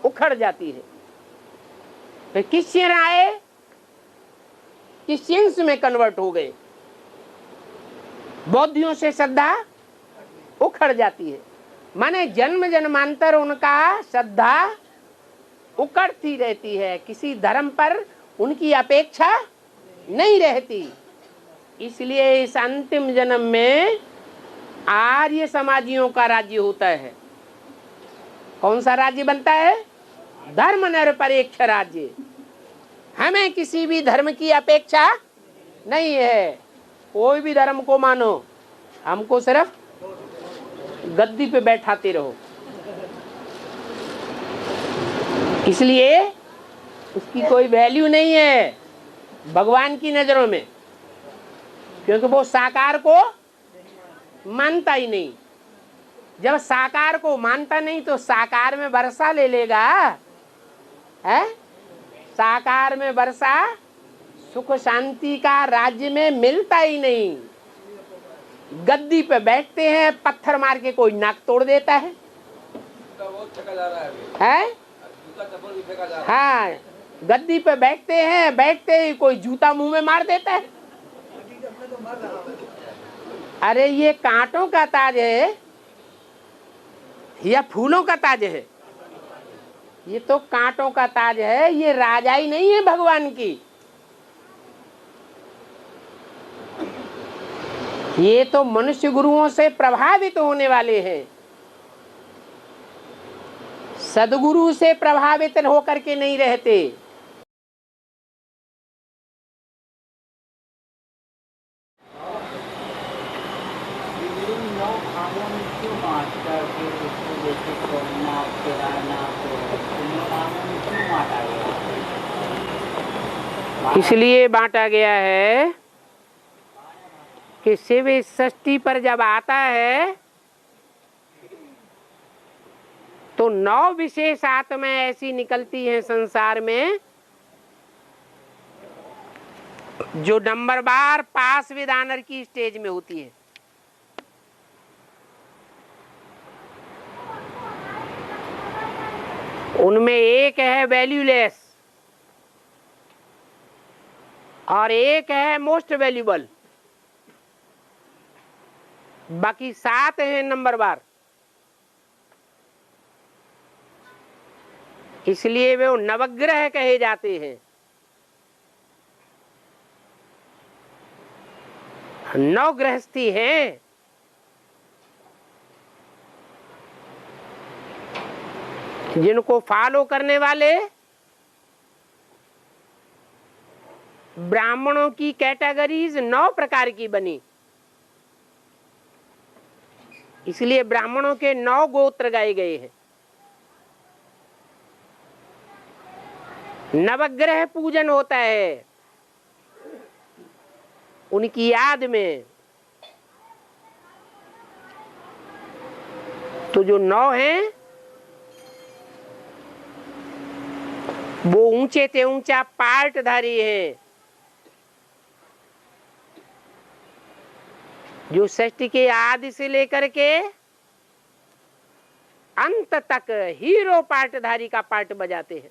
उखड़ जाती है। फिर क्रिश्चियन आए, क्रिश्चियंस में कन्वर्ट हो गए। बौद्धियों से श्रद्धा उखड़ जाती है। माने जन्म जन्मांतर उनका श्रद्धा उखड़ती रहती है, किसी धर्म पर उनकी अपेक्षा नहीं रहती। इसलिए इस अंतिम जन्म में आर्य समाजियों का राज्य होता है। कौन सा राज्य बनता है? धर्म निरपेक्ष राज्य। हमें किसी भी धर्म की अपेक्षा नहीं है। कोई भी धर्म को मानो, हमको सिर्फ गद्दी पे बैठाते रहो। इसलिए उसकी कोई वैल्यू नहीं है भगवान की नजरों में, क्योंकि वो साकार को मानता ही नहीं। जब साकार को मानता नहीं तो साकार में वर्षा ले लेगा, है? साकार में वर्षा सुख शांति का राज्य में मिलता ही नहीं। गद्दी पे बैठते हैं, पत्थर मार के कोई नाक तोड़ देता है, हाँ। गद्दी पे बैठते हैं, बैठते ही कोई जूता मुंह में मार देता है। अरे ये कांटों का ताज है या फूलों का ताज है? ये तो कांटों का ताज है, ये राजाई नहीं है भगवान की। ये तो मनुष्य गुरुओं से प्रभावित होने वाले हैं, सदगुरु से प्रभावित होकर के नहीं रहते। इसलिए बांटा गया है कि शिव षष्ठी पर जब आता है तो 9 विशेष आत्माएं ऐसी निकलती हैं संसार में जो नंबर बार पास विद ऑनर की स्टेज में होती है। उनमें एक है वैल्यूलेस और एक है मोस्ट वैल्यूबल, बाकी 7 हैं नंबर बार। इसलिए वे नवग्रह कहे जाते हैं। 9 गृहस्थी हैं, जिनको फॉलो करने वाले ब्राह्मणों की कैटेगरीज 9 प्रकार की बनी। इसलिए ब्राह्मणों के 9 गोत्र गाए गए हैं। नवग्रह पूजन होता है उनकी याद में। तो जो 9 हैं वो ऊंचे से ऊंचा पार्टधारी हैं, जो सृष्टि के आदि से लेकर के अंत तक हीरो पार्टधारी का पार्ट बजाते हैं।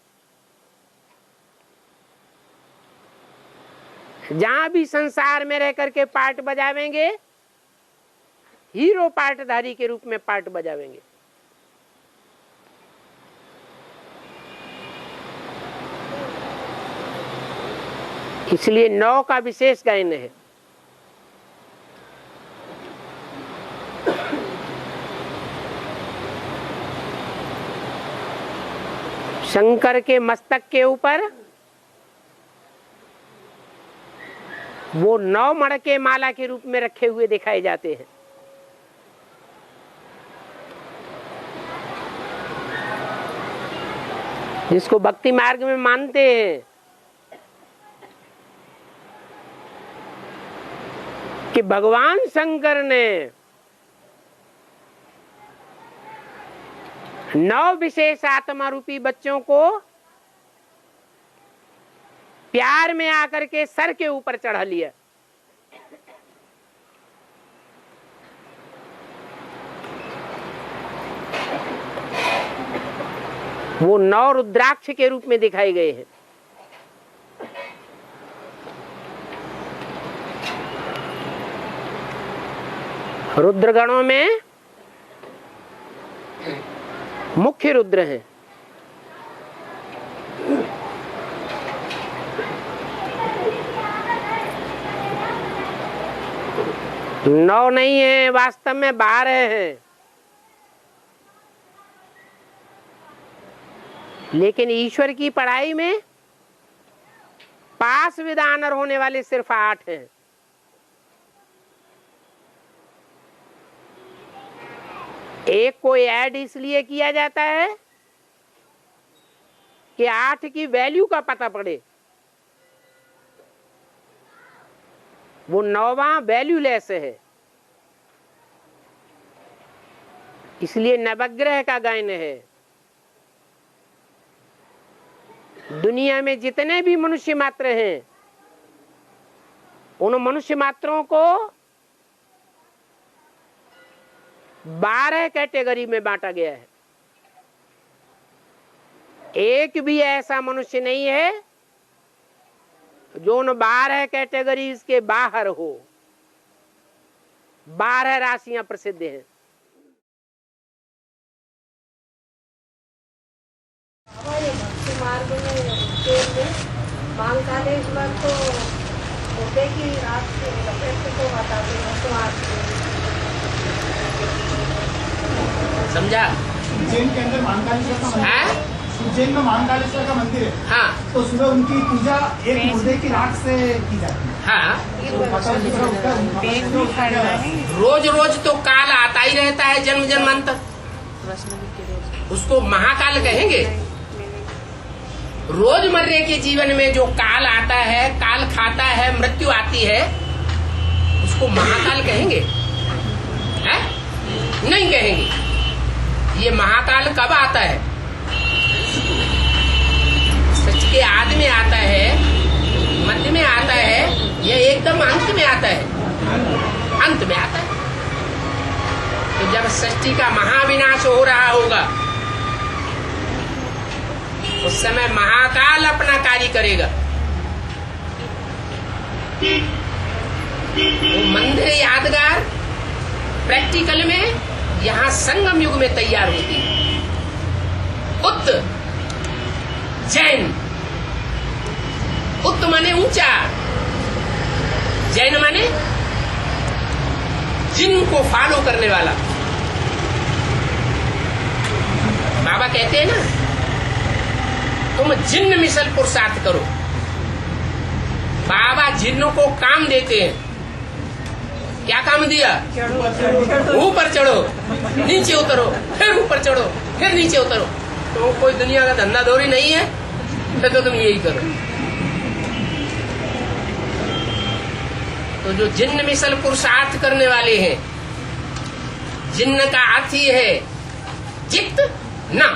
जहां भी संसार में रह करके पार्ट बजावेंगे, हीरो पार्टधारी के रूप में पार्ट बजावेंगे। इसलिए 9 का विशेष गायन है। शंकर के मस्तक के ऊपर वो 9 मड़के माला के रूप में रखे हुए दिखाए जाते हैं। जिसको भक्ति मार्ग में मानते हैं कि भगवान शंकर ने 9 विशेष आत्मा रूपी बच्चों को प्यार में आकर के सर के ऊपर चढ़ा लिया। वो 9 रुद्राक्ष के रूप में दिखाए गए हैं। रुद्रगणों में मुख्य रुद्र हैं। नौ नहीं है, वास्तव में 12 हैं। लेकिन ईश्वर की पढ़ाई में पास विद ऑनर होने वाले सिर्फ 8 हैं। एक को ऐड इसलिए किया जाता है कि 8 की वैल्यू का पता पड़े, वो 9वां वैल्यूलेस है, इसलिए नवग्रह का गायन है। दुनिया में जितने भी मनुष्य मात्र हैं, उन मनुष्य मात्रों को 12 कैटेगरी में बांटा गया है। एक भी ऐसा मनुष्य नहीं है जो उन 12 कैटेगरीज के बाहर हो। 12 राशियां प्रसिद्ध हैं। मार्ग में महाकालेश्वर को होते की रात से को बताते हैं तो समझा? उज्जैन के अंदर महाकालेश्वर का मंदिर है। उज्जैन में महाकालेश्वर का मंदिर है। हाँ। तो सुबह उनकी पूजा एक मुर्दे की राख से की जाती है। हाँ। रोज रोज तो काल आता ही रहता है, जन्म जन्मांतर। उसको महाकाल कहेंगे? रोजमर्रे के जीवन में जो काल आता है, काल खाता है, मृत्यु आती है, उसको महाकाल कहेंगे? है? नहीं कहेंगे। ये महाकाल कब आता है? सच के आदि में आता है, मध्य में आता है, या एकदम अंत में आता है? अंत में आता है। तो जब सृष्टि का महाविनाश हो रहा होगा, उस समय महाकाल अपना कार्य करेगा। वो मंदिर यादगार प्रैक्टिकल में यहाँ संगम युग में तैयार होती है। उत जैन, उत माने ऊंचा, जैन माने जिनको फॉलो करने वाला। बाबा कहते हैं ना, तुम जिन्न मिसल पुरुषार्थ करो। बाबा जिन्नों को काम देते हैं। क्या काम दिया? ऊपर चढ़ो, नीचे उतरो, फिर ऊपर चढ़ो, फिर नीचे उतरो। तो कोई दुनिया का धंधा दौरी नहीं है, तो तुम यही करो। तो जो जिन्न मिसल पुरुषार्थ करने वाले हैं, जिन्न का अर्थ ही है जित ना।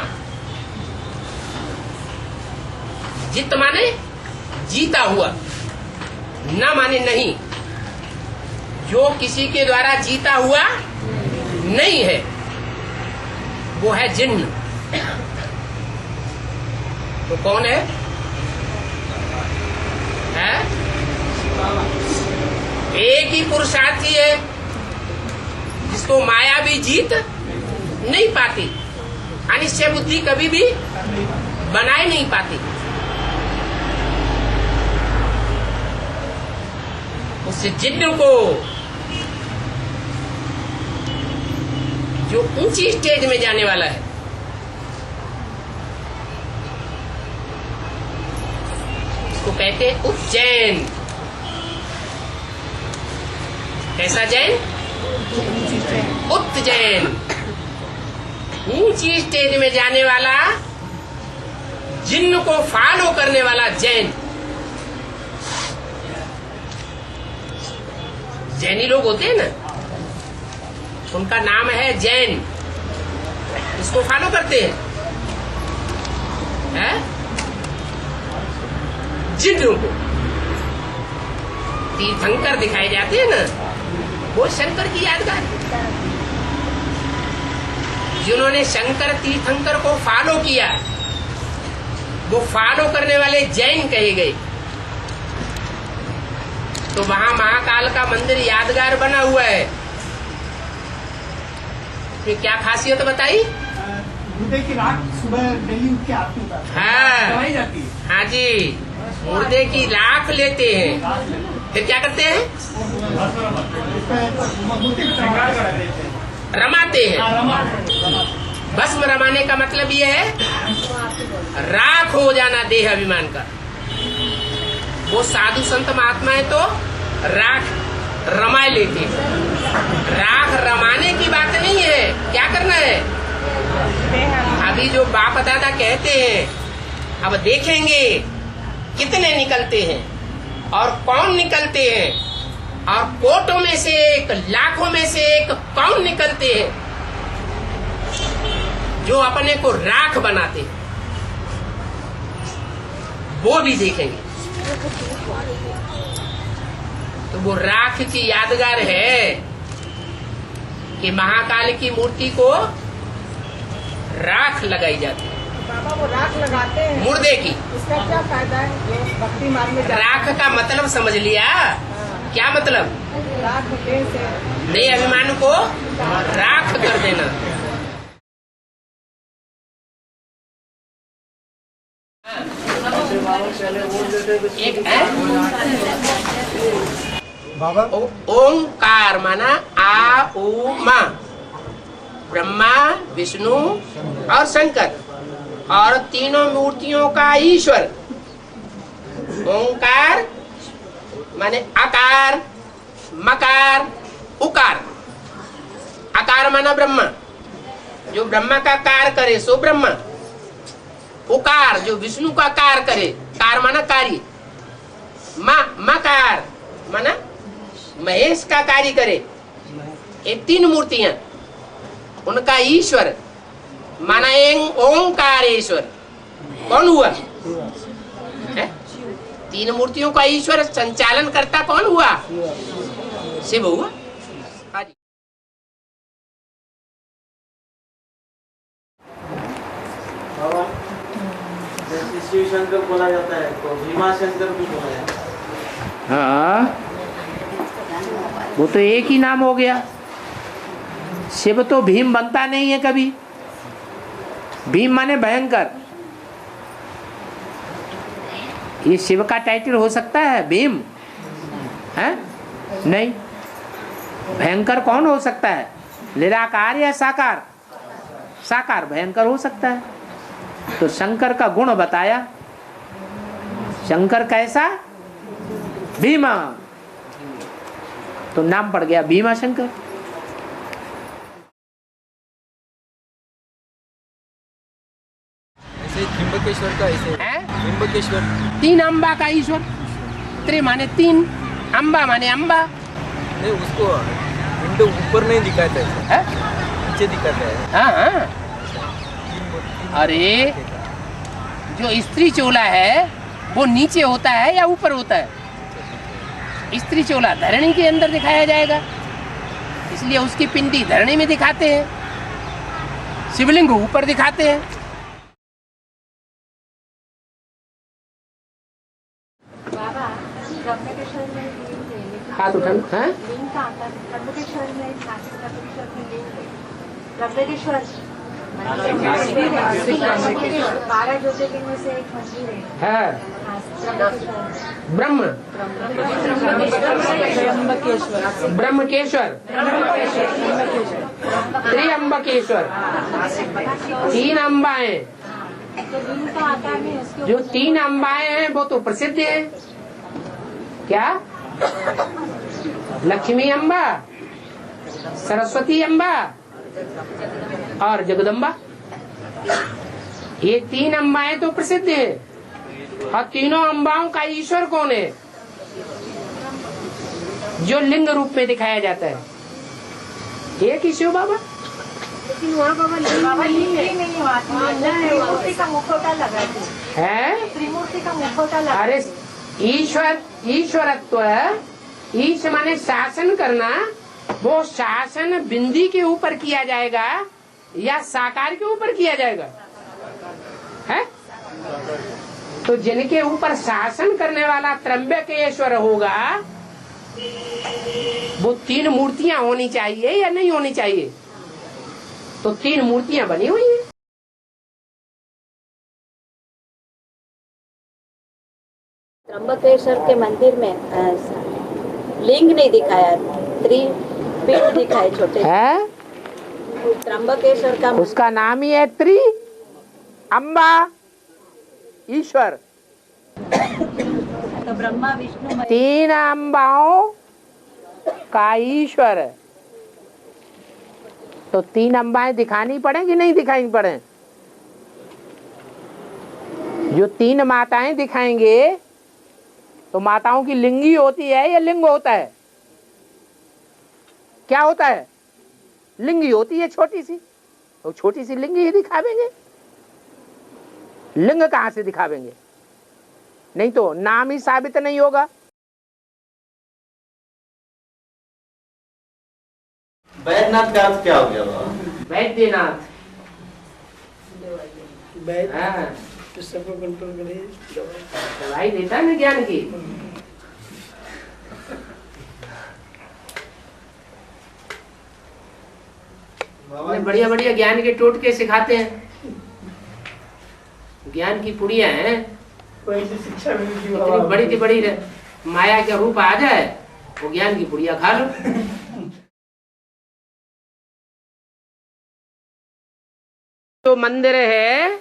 जित माने जीता हुआ, ना माने नहीं। जो किसी के द्वारा जीता हुआ नहीं है, वो है जिन्न। तो कौन है? एक ही पुरुषार्थी है जिसको माया भी जीत नहीं पाती, अनिश्चय बुद्धि कभी भी बनाए नहीं पाती। उस जिन्न को जो ऊंची स्टेज में जाने वाला है, उसको कहते हैं उज्जैन। कैसा जैन? उज्जैन। ऊंची स्टेज में जाने वाला, जिन्न को फॉलो करने वाला जैन। जैनी लोग होते हैं ना, उनका नाम है जैन। इसको फॉलो करते हैं, जिन्नों को। तीर्थंकर दिखाए जाते हैं ना, वो शंकर की यादगार। जिन्होंने शंकर तीर्थंकर को फॉलो किया, वो फॉलो करने वाले जैन कहे गए। तो वहां महाकाल का मंदिर यादगार बना हुआ है। ये क्या खासियत बताई? मुर्दे की राख सुबह डेली उठ के आरती उतारते हैं। हाँ जाती है। हाँ जी, मुर्दे की राख लेते हैं, फिर क्या करते हैं? रमाते हैं। भस्म रमाने का मतलब ये है राख हो जाना देह अभिमान का। वो साधु संत महात्मा है तो राख रमा लेते हैं। राख रमाने की बात नहीं है, क्या करना है? अभी जो बाप दादा कहते हैं, अब देखेंगे कितने निकलते हैं और कौन निकलते हैं, और कोटों में से एक, लाखों में से एक कौन निकलते हैं जो अपने को राख बनाते हैं, वो भी देखेंगे। तो वो राख की यादगार है कि महाकाल की मूर्ति को राख लगाई जाती है। बाबा वो राख लगाते हैं मुर्दे की, इसका क्या फायदा है? ये भक्ति मार्ग में राख का मतलब समझ लिया? क्या मतलब? राख देह से देह अभिमान को राख कर देना। एक है बाबा ओंकार माना आ उ मा, ब्रह्मा विष्णु और शंकर, और तीनों मूर्तियों का ईश्वर। ओंकार माने आकार, मकार, उकार। आकार माना ब्रह्मा, जो ब्रह्मा का कार करे सो ब्रह्मा। उकार जो विष्णु का कार करे, कार माना कार्य। मकार माना महेश का कार्य करे। ये तीन मूर्तियां, उनका ईश्वर माना ओंकारेश्वर। कौन हुआ? तीन मूर्तियों का ईश्वर संचालन करता कौन हुआ? शिव हुआ। जैसे शिव शंकर बोला जाता है तो भीमा शंकर भी बोला जाता है। हाँ, वो तो एक ही नाम हो गया। शिव तो भीम बनता नहीं है कभी। भीम माने भयंकर। ये शिव का टाइटल हो सकता है भीम? है नहीं। भयंकर कौन हो सकता है? निराकार या साकार? साकार भयंकर हो सकता है। तो शंकर का गुण बताया। शंकर कैसा? भीमा। तो नाम पड़ गया भीमा शंकर। ऐसे त्र्यंबकेश्वर का ऐसे त्र्यंबकेश्वर तीन अम्बा का ईश्वर। त्रि माने तीन, अम्बा माने अम्बा। नहीं, उसको विंडो ऊपर नहीं दिखाता है, नीचे दिखाता है। हाँ हाँ। अरे जो स्त्री चोला है वो नीचे होता है या ऊपर होता है? स्त्री चोला धरणी के अंदर दिखाया जाएगा, इसलिए उसकी पिंडी धरणी में दिखाते हैं, शिवलिंग ऊपर दिखाते हैं। हाथ उठा। हाँ? बारह ज्योतिर्लिंग में से एक मंदिर है। ब्रह्म ब्रह्मकेश्वर, त्रिअंबकेश्वर। तीन अम्बाएं, जो तीन अम्बाएं हैं वो तो प्रसिद्ध है। क्या? लक्ष्मी अम्बा, सरस्वती अम्बा और जगदम्बा। ये तीन अम्बाएं तो प्रसिद्ध है। और तीनों अम्बाओं का ईश्वर कौन है? जो लिंग रूप में दिखाया जाता है, एक ही शिव बाबा। लेकिन वहाँ बाबा लिंग नहीं हुआ, त्रिमूर्ति का मुखौटा लगा है। त्रिमूर्ति का मुखौटा लगा। अरे ईश्वरत्व, ईश माने शासन करना। वो शासन बिंदी के ऊपर किया जाएगा या साकार के ऊपर किया जाएगा? है? तो जिनके ऊपर शासन करने वाला त्र्यंबकेश्वर होगा, वो तीन मूर्तियां होनी चाहिए या नहीं होनी चाहिए? तो तीन मूर्तियां बनी हुई हैं। त्र्यंबकेश्वर के मंदिर में लिंग नहीं दिखाया, त्रिपीठ दिखाए छोटे। है? त्र्यंबकेश्वर का उसका नाम ही है त्रि अम्बा ईश्वर। तो ब्रह्मा विष्णु तीन अम्बाओं का ईश्वर। तो 3 अंबाएं दिखानी पड़े कि नहीं दिखानी पड़े? जो 3 माताएं दिखाएंगे तो माताओं की लिंगी होती है या लिंग होता है? क्या होता है? लिंगी होती है छोटी सी। तो छोटी सी लिंगी ही दिखावेंगे, लिंग कहां से दिखावेंगे? नहीं तो नाम ही साबित नहीं होगा। वैद्यनाथ का अर्थ क्या हो गया बाबा? वैद्यनाथ सबको कंट्रोल करे, दवाई देता है ज्ञान की। बढ़िया बढ़िया ज्ञान के टोटके सिखाते हैं। ज्ञान की पुड़िया हैं, शिक्षा मिलती इतनी बड़ी की बड़ी माया का रूप आ जाए वो ज्ञान की पुड़िया खा लो। तो मंदिर है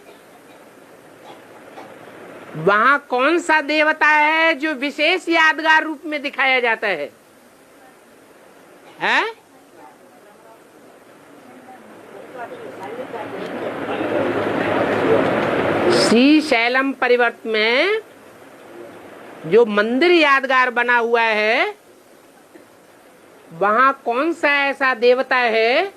वहां कौन सा देवता है जो विशेष यादगार रूप में दिखाया जाता है? हैं? श्री शैलम परिवर्त में जो मंदिर यादगार बना हुआ है वहां कौन सा ऐसा देवता है,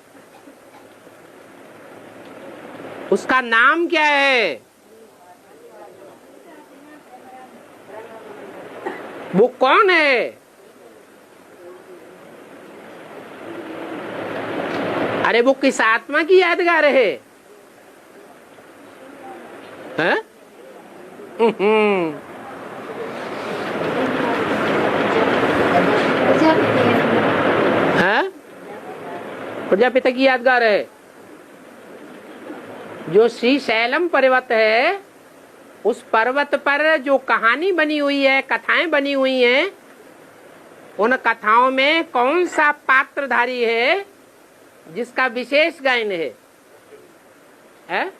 उसका नाम क्या है? वो कौन है? अरे वो किस आत्मा की यादगार है? हैं? हैं? प्रजापिता की यादगार है। जो श्री शैलम पर्वत है उस पर्वत पर जो कहानी बनी हुई है, कथाएं बनी हुई हैं, उन कथाओं में कौन सा पात्रधारी है जिसका विशेष गायन है? है?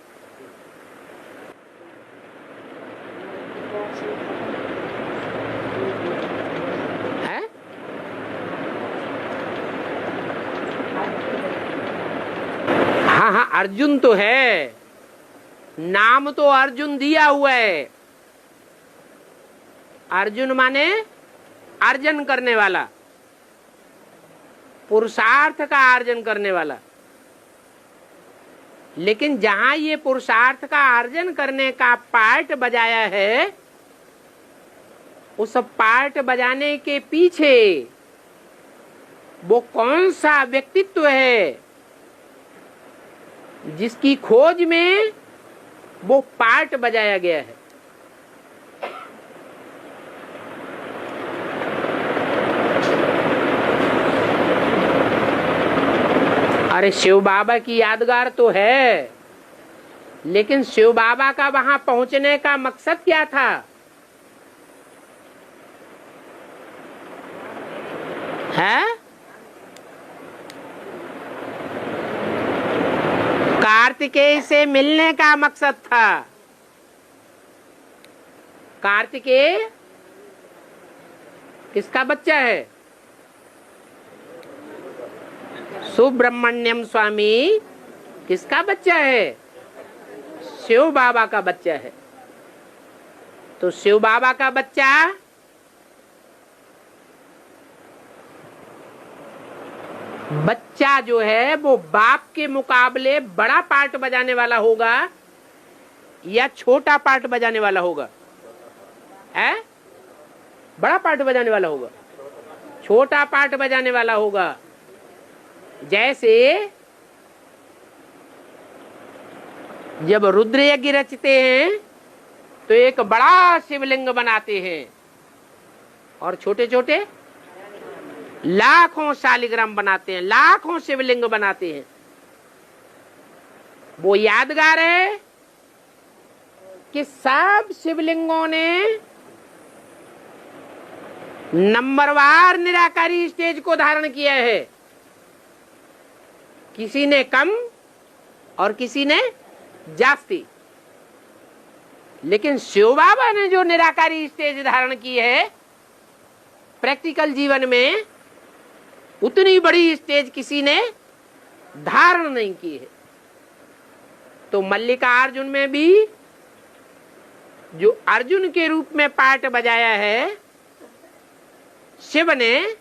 हाँ हाँ, अर्जुन तो है, नाम तो अर्जुन दिया हुआ है। अर्जुन माने अर्जन करने वाला, पुरुषार्थ का अर्जन करने वाला। लेकिन जहां ये पुरुषार्थ का अर्जन करने का पार्ट बजाया है, उस पार्ट बजाने के पीछे वो कौन सा व्यक्तित्व है जिसकी खोज में वो पार्ट बजाया गया है? अरे शिव बाबा की यादगार तो है, लेकिन शिव बाबा का वहां पहुंचने का मकसद क्या था? है? कार्तिकेय से मिलने का मकसद था। कार्तिकेय किसका बच्चा है? सुब्रमण्यम स्वामी किसका बच्चा है? शिव बाबा का बच्चा है। तो शिव बाबा का बच्चा जो है वो बाप के मुकाबले बड़ा पार्ट बजाने वाला होगा या छोटा पार्ट बजाने वाला होगा? है? बड़ा पार्ट बजाने वाला होगा, छोटा पार्ट बजाने वाला होगा। जैसे जब रुद्र यज्ञ रचते हैं तो एक बड़ा शिवलिंग बनाते हैं और छोटे छोटे लाखों शालिग्राम बनाते हैं, लाखों शिवलिंग बनाते हैं। वो यादगार है कि सब शिवलिंगों ने नंबरवार निराकारी स्टेज को धारण किया है। किसी ने कम और किसी ने जास्ती, लेकिन शिव बाबा ने जो निराकारी स्टेज धारण की है प्रैक्टिकल जीवन में, उतनी बड़ी स्टेज किसी ने धारण नहीं की है। तो मल्लिकार्जुन में भी जो अर्जुन के रूप में पार्ट बजाया है शिव ने,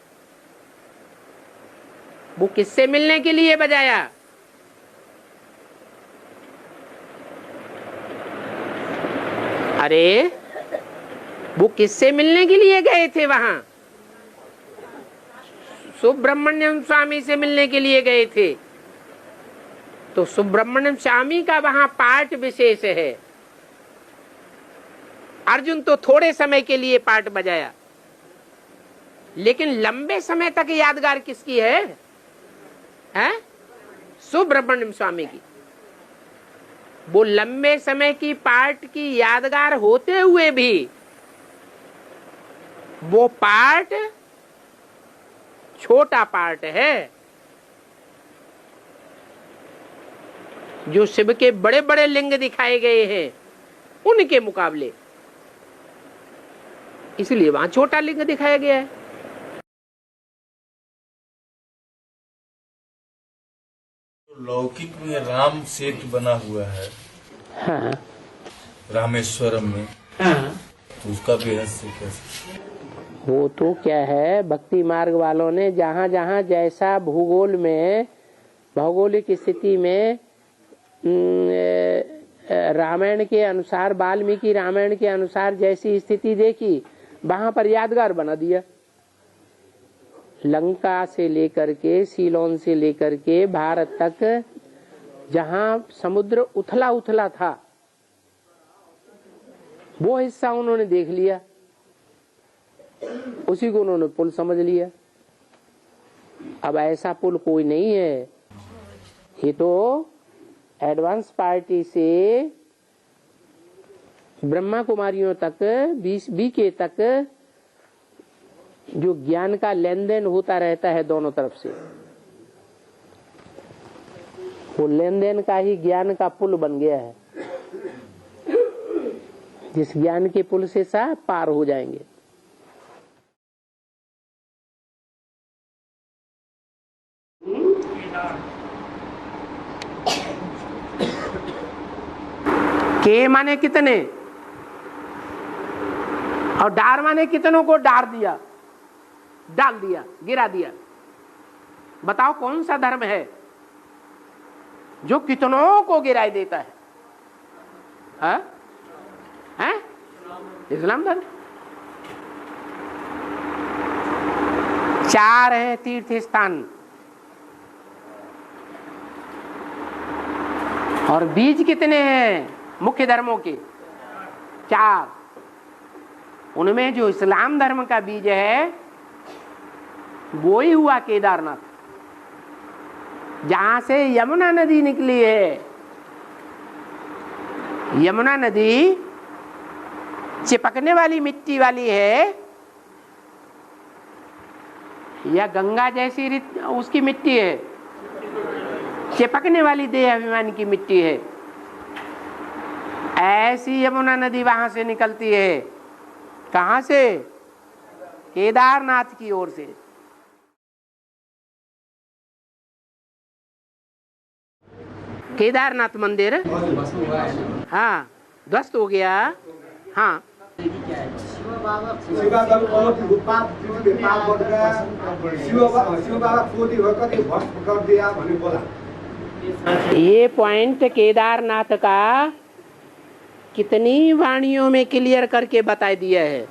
वो किससे मिलने के लिए बजाया? अरे वो किससे मिलने के लिए गए थे? वहां सुब्रमण्यम स्वामी से मिलने के लिए गए थे। तो सुब्रमण्यम स्वामी का वहां पार्ट विशेष है। अर्जुन तो थोड़े समय के लिए पार्ट बजाया, लेकिन लंबे समय तक यादगार किसकी है? सुब्रमण्यम स्वामी की। वो लंबे समय की पार्ट की यादगार होते हुए भी वो पार्ट छोटा पार्ट है। जो शिव के बड़े बड़े लिंग दिखाए गए हैं उनके मुकाबले, इसलिए वहां छोटा लिंग दिखाया गया है। लौकिक में राम सेतु बना हुआ है, हाँ। रामेश्वरम में, हाँ। तो उसका बेहद कैसे? वो तो क्या है, भक्ति मार्ग वालों ने जहाँ जहाँ जैसा भूगोल में, भौगोलिक स्थिति में रामायण के अनुसार, वाल्मीकि रामायण के अनुसार जैसी स्थिति देखी, वहां पर यादगार बना दिया। लंका से लेकर के, सीलोन से लेकर के भारत तक जहां समुद्र उथला उथला था, वो हिस्सा उन्होंने देख लिया, उसी को उन्होंने पुल समझ लिया। अब ऐसा पुल कोई नहीं है। ये तो एडवांस पार्टी से ब्रह्मा कुमारियों तक, बीके तक जो ज्ञान का लेन देन होता रहता है दोनों तरफ से, वो लेन देन का ही ज्ञान का पुल बन गया है। जिस ज्ञान के पुल से सब पार हो जाएंगे। के माने कितने और डार माने कितनों को डार दिया, डाल दिया, गिरा दिया। बताओ कौन सा धर्म है जो कितनों को गिराई देता है? हैं? इस्लाम धर्म। 4 हैं तीर्थ स्थान और बीज कितने हैं मुख्य धर्मों के? 4। उनमें जो इस्लाम धर्म का बीज है वो ही हुआ केदारनाथ, जहां से यमुना नदी निकली है। यमुना नदी चिपकने वाली मिट्टी वाली है या गंगा जैसी उसकी मिट्टी है? चिपकने वाली देह अभिमान की मिट्टी है। ऐसी यमुना नदी वहां से निकलती है। कहां से? केदारनाथ की ओर से। केदारनाथ मंदिर, हाँ, ध्वस्त हो गया। हाँ, ये पॉइंट केदारनाथ का कितनी वाणियों में क्लियर करके बता दिया है।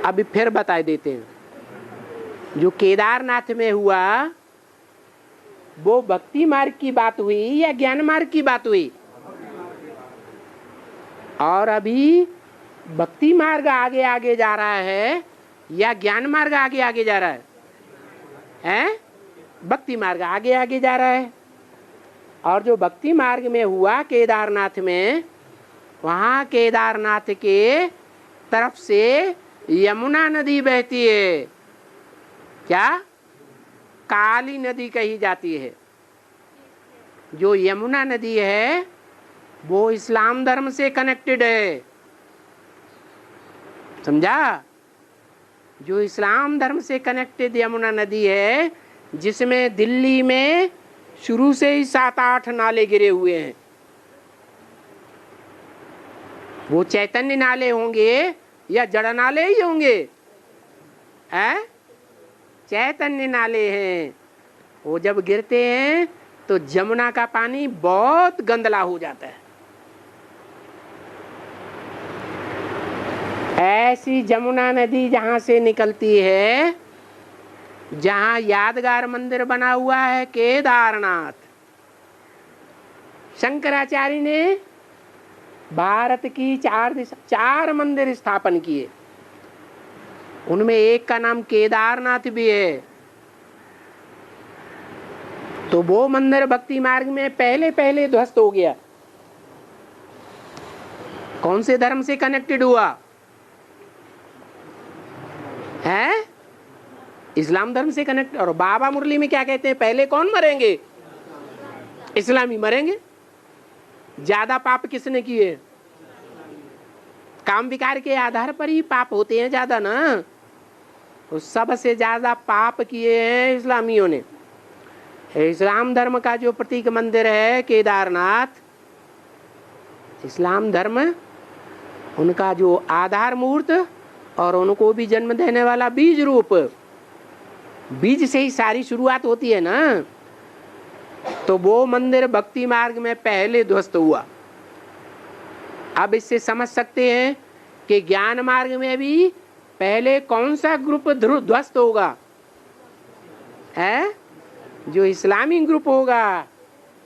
अभी फिर बता देते हैं। जो केदारनाथ में हुआ वो भक्ति मार्ग की बात हुई या ज्ञान मार्ग की बात हुई? और अभी भक्ति मार्ग आगे आगे जा रहा है या ज्ञान मार्ग आगे आगे जा रहा है? हैं? भक्ति मार्ग आगे आगे जा रहा है। और जो भक्ति मार्ग में हुआ केदारनाथ में, वहाँ केदारनाथ के तरफ से यमुना नदी बहती है। क्या? काली नदी कही जाती है। जो यमुना नदी है वो इस्लाम धर्म से कनेक्टेड है, समझा? जो इस्लाम धर्म से कनेक्टेड यमुना नदी है, जिसमें दिल्ली में शुरू से ही 7-8 नाले गिरे हुए हैं, वो चैतन्य नाले होंगे या जड़ नाले ही होंगे? चैतन्य नाले हैं। वो जब गिरते हैं तो जमुना का पानी बहुत गंदला हो जाता है। ऐसी जमुना नदी जहां से निकलती है, जहां यादगार मंदिर बना हुआ है केदारनाथ, शंकराचार्य ने भारत की 4 मंदिर स्थापन किए, उनमें एक का नाम केदारनाथ भी है। तो वो मंदिर भक्ति मार्ग में पहले ध्वस्त हो गया। कौन से धर्म से कनेक्टेड हुआ है? इस्लाम धर्म से कनेक्ट। और बाबा मुरली में क्या कहते हैं? पहले कौन मरेंगे? इस्लामी मरेंगे। ज्यादा पाप किसने किए? काम विकार के आधार पर ही पाप होते हैं ज्यादा ना। तो सबसे ज्यादा पाप किए हैं इस्लामियों ने। इस्लाम धर्म का जो प्रतीक मंदिर है केदारनाथ, इस्लाम धर्म उनका जो आधार मूर्त और उनको भी जन्म देने वाला बीज रूप, बीज से ही सारी शुरुआत होती है ना। तो वो मंदिर भक्ति मार्ग में पहले ध्वस्त हुआ। अब इससे समझ सकते हैं कि ज्ञान मार्ग में भी पहले कौन सा ग्रुप ध्वस्त होगा? है जो इस्लामी ग्रुप होगा,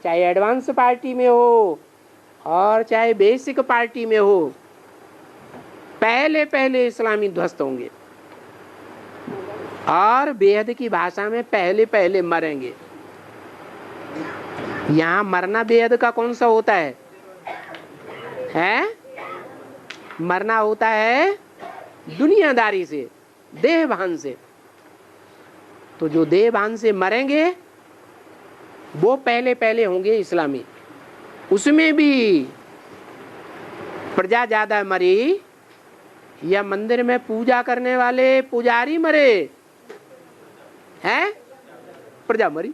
चाहे एडवांस पार्टी में हो और चाहे बेसिक पार्टी में हो, पहले इस्लामी ध्वस्त होंगे और बेहद की भाषा में पहले मरेंगे। यहाँ मरना बेहद का कौन सा होता है? मरना होता है दुनियादारी से, देहभान से। तो जो देहभान से मरेंगे वो पहले होंगे इस्लामी। उसमें भी प्रजा ज्यादा मरी या मंदिर में पूजा करने वाले पुजारी मरे? हैं? प्रजा मरी,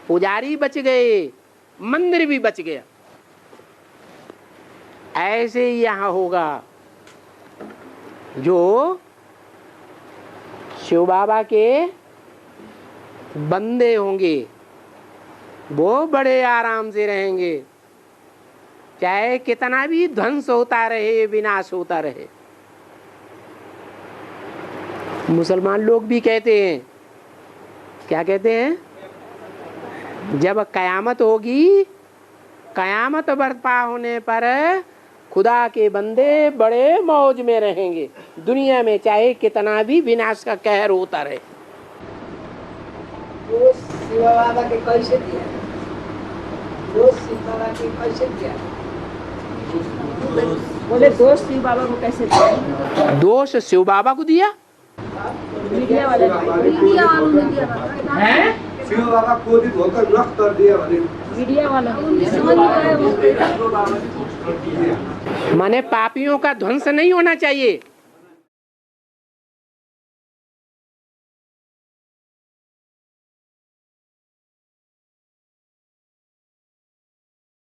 पुजारी बच गए, मंदिर भी बच गया। ऐसे ही यहाँ होगा। जो शिव बाबा के बंदे होंगे वो बड़े आराम से रहेंगे, चाहे कितना भी ध्वंस होता रहे, विनाश होता रहे। मुसलमान लोग भी कहते हैं, क्या कहते हैं? जब कयामत होगी, कयामत बर्पा होने पर खुदा के बंदे बड़े मौज में रहेंगे दुनिया में, चाहे कितना भी विनाश का कहर होता रहे। वो शिव बाबा के कैसे दिया? वो शिव बाबा के कैसे दिया? बोले दोष शिव बाबा को कैसे दिया? दोष शिव बाबा को दिया? मीडिया वाले हैं? शिव बाबा क्रोधित होकर नष्ट कर दिया। मीडिया वाला माने पापियों का ध्वंस नहीं होना चाहिए।